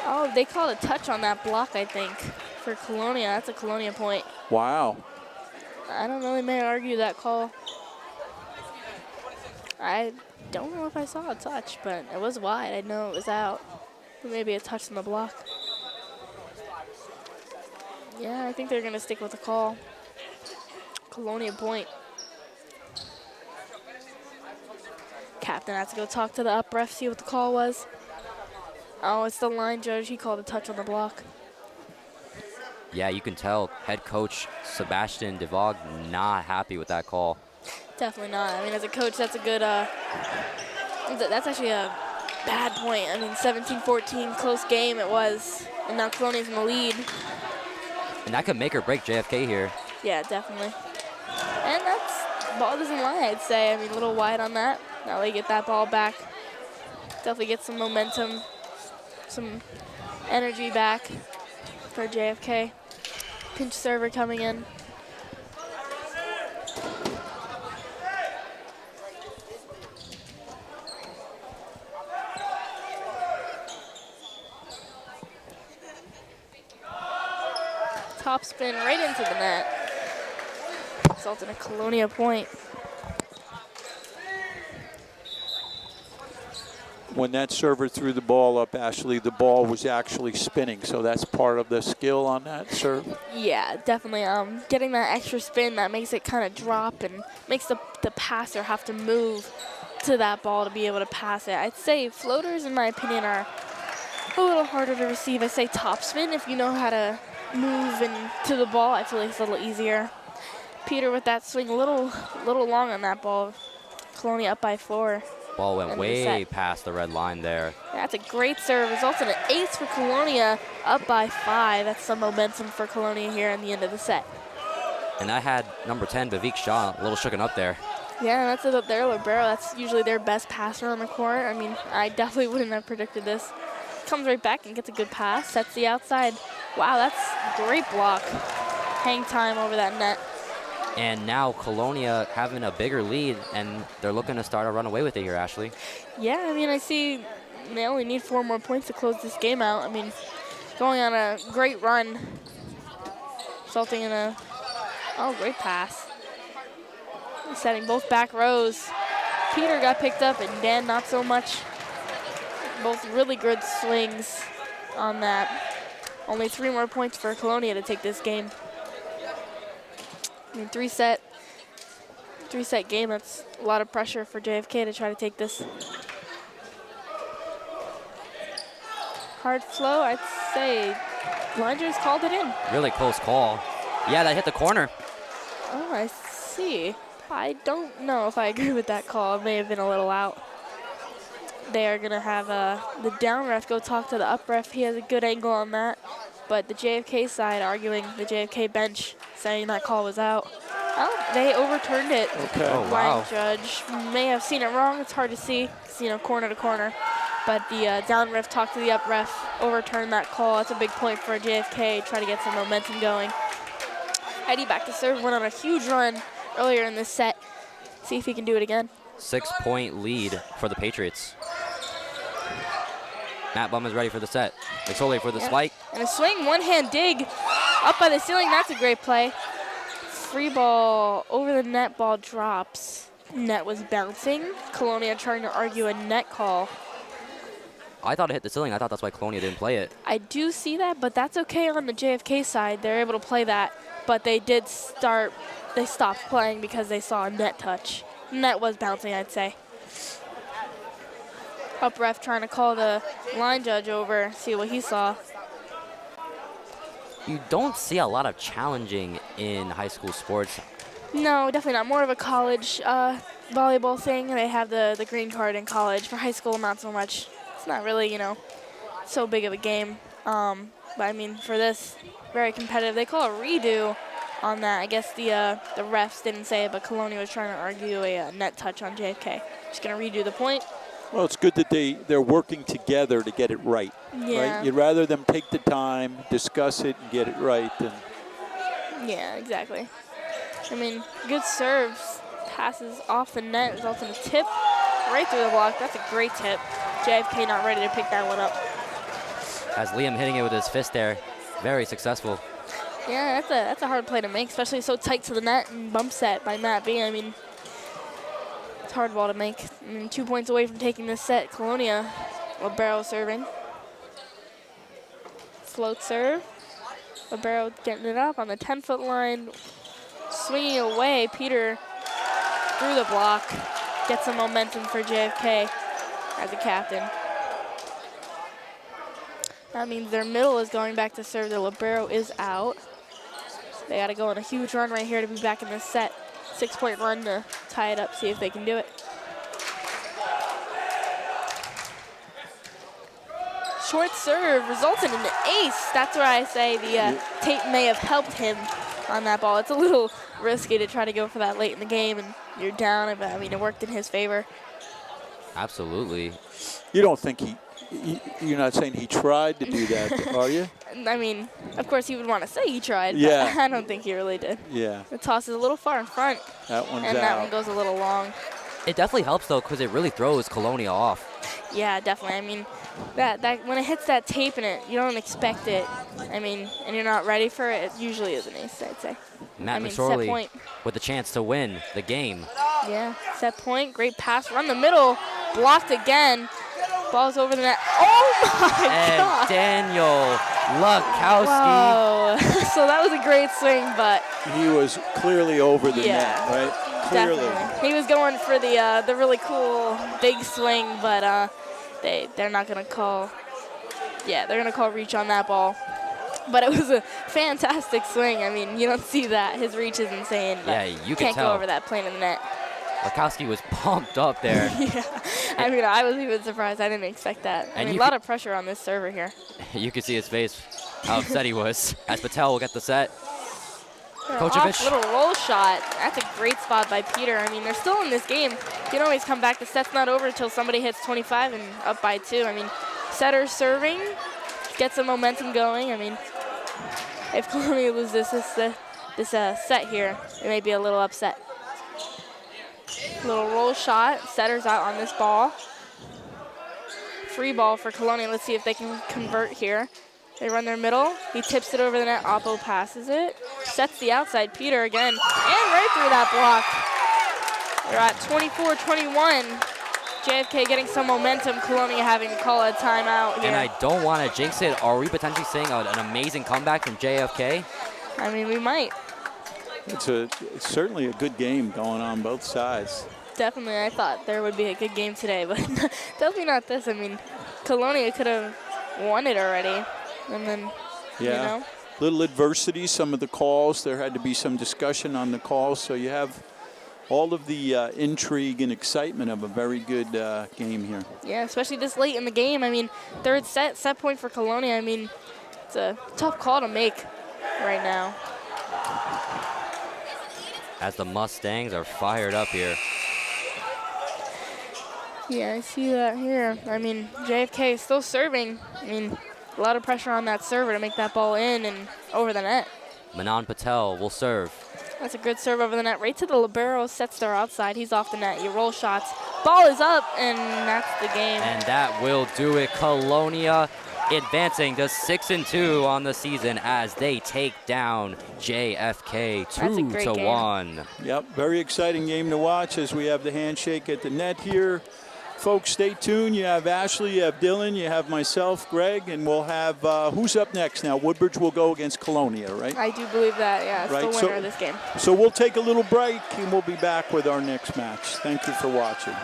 Oh, they called a touch on that block, I think, for Colonia. That's a Colonia point. Wow. I don't know, they may argue that call. I don't know if I saw a touch, but it was wide. I know it was out. Maybe a touch on the block. Yeah, I think they're going to stick with the call. Colonia point. Captain has to go talk to the up ref, see what the call was. Oh, it's the line judge. He called a touch on the block. Yeah, you can tell head coach Sebastian DeVog not happy with that call. Definitely not. I mean, as a coach, that's a good, that's actually a bad point. I mean, 17-14, close game it was. And now Colonia's in the lead. And that could make or break JFK here. Yeah, definitely. And that's, ball doesn't lie, I'd say. I mean, a little wide on that. Now they get that ball back. Definitely get some momentum, some energy back for JFK. Pinch server coming in. Top spin right into the net. Results in a Colonia point. When that server threw the ball up, Ashley, the ball was actually spinning, so that's part of the skill on that serve. Yeah, definitely. Getting that extra spin that makes it kind of drop and makes the passer have to move to that ball to be able to pass it. I'd say floaters, in my opinion, are a little harder to receive. I say top spin if you know how to move into the ball. I feel like it's a little easier. Peter with that swing, a little long on that ball. Colonia up by 4. Ball went way past the red line there. That's a great serve. Results in an ace for Colonia, up by 5. That's some momentum for Colonia here in the end of the set. And I had number 10, Vivek Shah, a little shooken up there. Yeah, that's their libero. That's usually their best passer on the court. I mean, I definitely wouldn't have predicted this. Comes right back and gets a good pass. Sets the outside. Wow, that's great block. Hang time over that net. And now Colonia having a bigger lead, and they're looking to start a run away with it here, Ashley. Yeah, I mean, I see they only need 4 more points to close this game out. I mean, going on a great run, resulting in a, great pass. Setting both back rows. Peter got picked up, and Dan not so much. Both really good swings on that. Only 3 more points for Colonia to take this game. I mean, three set game, that's a lot of pressure for JFK to try to take this. Hard flow, I'd say Blinders called it in. Really close call. Yeah, that hit the corner. Oh, I see. I don't know if I agree with that call. It may have been a little out. They are going to have the down ref go talk to the up ref. He has a good angle on that. But the JFK side arguing, the JFK bench saying that call was out. Oh, they overturned it. Okay. Oh, Line wow. judge may have seen it wrong. It's hard to see. It's, corner to corner. But the down ref talked to the up ref, overturned that call. That's a big point for JFK, try to get some momentum going. Eddie back to serve, went on a huge run earlier in this set. See if he can do it again. 6-point lead for the Patriots. Matt Bum is ready for the set. McSorley for the spike. And a swing, one-hand dig up by the ceiling. That's a great play. Free ball over the net, ball drops. Net was bouncing. Colonia trying to argue a net call. I thought it hit the ceiling. I thought that's why Colonia didn't play it. I do see that, but that's okay on the JFK side. They're able to play that, but they stopped playing because they saw a net touch. Net was bouncing, I'd say. Up ref trying to call the line judge over, see what he saw. You don't see a lot of challenging in high school sports. No, definitely not. More of a college volleyball thing. They have the green card in college. For high school, not so much. It's not really, so big of a game. But I mean, for this, very competitive. They call a redo on that. I guess the refs didn't say it, but Colonia was trying to argue a net touch on JFK. Just gonna redo the point. Well, it's good that they're working together to get it right. Yeah. Right? You'd rather them take the time, discuss it, and get it right than. Yeah, exactly. I mean, good serves, passes off the net, results in a tip right through the block. That's a great tip. JFK not ready to pick that one up. As Liam hitting it with his fist there, very successful. Yeah, that's a hard play to make, especially so tight to the net and bump set by Matt B. I mean, it's a hard ball to make. I mean, 2 points away from taking this set. Colonia, Libero serving. Float serve. Libero getting it up on the 10-foot line. Swinging away, Peter through the block. Gets some momentum for JFK as a captain. That means their middle is going back to serve. The libero is out. They got to go on a huge run right here to be back in this set. 6-point run to tie it up, see if they can do it. Short serve results in an ace. That's where I say the tape may have helped him on that ball. It's a little risky to try to go for that late in the game, and you're down. But I mean, it worked in his favor. Absolutely. You don't think you're not saying he tried to do that, are you? I mean, of course, he would want to say he tried, Yeah. but I don't think he really did. Yeah. The toss is a little far in front, That one's and out. that one goes a little long. It definitely helps, though, because it really throws Colonia off. Yeah, definitely. I mean, that when it hits that tape and you don't expect it, I mean, and you're not ready for it, it usually is an ace, I'd say. Matt set McSorley point. with the chance to win the game. Yeah, set point, great pass, run the middle, blocked again. Ball's over the net. Oh my And God! Daniel Lukowski. Whoa. So that was a great swing, but He was clearly over the Yeah. net, right? Clearly. definitely. He was going for the really cool big swing, but they're not gonna call. Yeah, they're gonna call reach on that ball. But it was a fantastic swing. I mean, you don't see that. His reach is insane. But Yeah, you can can't tell. go over that plane in the net. Lukowski was pumped up there. Yeah, I mean, I was even surprised. I didn't expect that. I And mean, you a lot could- of pressure on this server here. You could see his face, how upset he was. As Patel will get the set. Off Kochovic. little roll shot. That's a great spot by Peter. I mean, they're still in this game. You can always come back. The set's not over until somebody hits 25 and up by 2. I mean, setter serving, get some momentum going. I mean, if Colonia loses this set here, it may be a little upset. Little roll shot. Setter's out on this ball. Free ball for Colonia. Let's see if they can convert here. They run their middle. He tips it over the net. Oppo passes it. Sets the outside. Peter again. And right through that block. They're at 24-21. JFK getting some momentum. Colonia having to call a timeout here. And I don't want to jinx it. Are we potentially seeing an amazing comeback from JFK? I mean, we might. It's certainly a good game going on both sides. Definitely, I thought there would be a good game today, but definitely not this. I mean, Colonia could have won it already. And then, Yeah. Little adversity, some of the calls. There had to be some discussion on the calls. So you have all of the intrigue and excitement of a very good game here. Yeah, especially this late in the game. I mean, third set point for Colonia. I mean, it's a tough call to make right now. As the Mustangs are fired up here. Yeah, I see that here. I mean, JFK is still serving. I mean, a lot of pressure on that server to make that ball in and over the net. Manan Patel will serve. That's a good serve over the net. Right to the libero, sets there outside. He's off the net. You roll shots. Ball is up, and that's the game. And that will do it. Colonia advancing to 6-2 on the season as they take down JFK 2-1. Yep, very exciting game to watch as we have the handshake at the net here. Folks, stay tuned. You have Ashley, you have Dylan, you have myself, Greg, and we'll have, who's up next now? Woodbridge will go against Colonia, right? I do believe that, yeah. It's the winner of this game. So we'll take a little break, and we'll be back with our next match. Thank you for watching.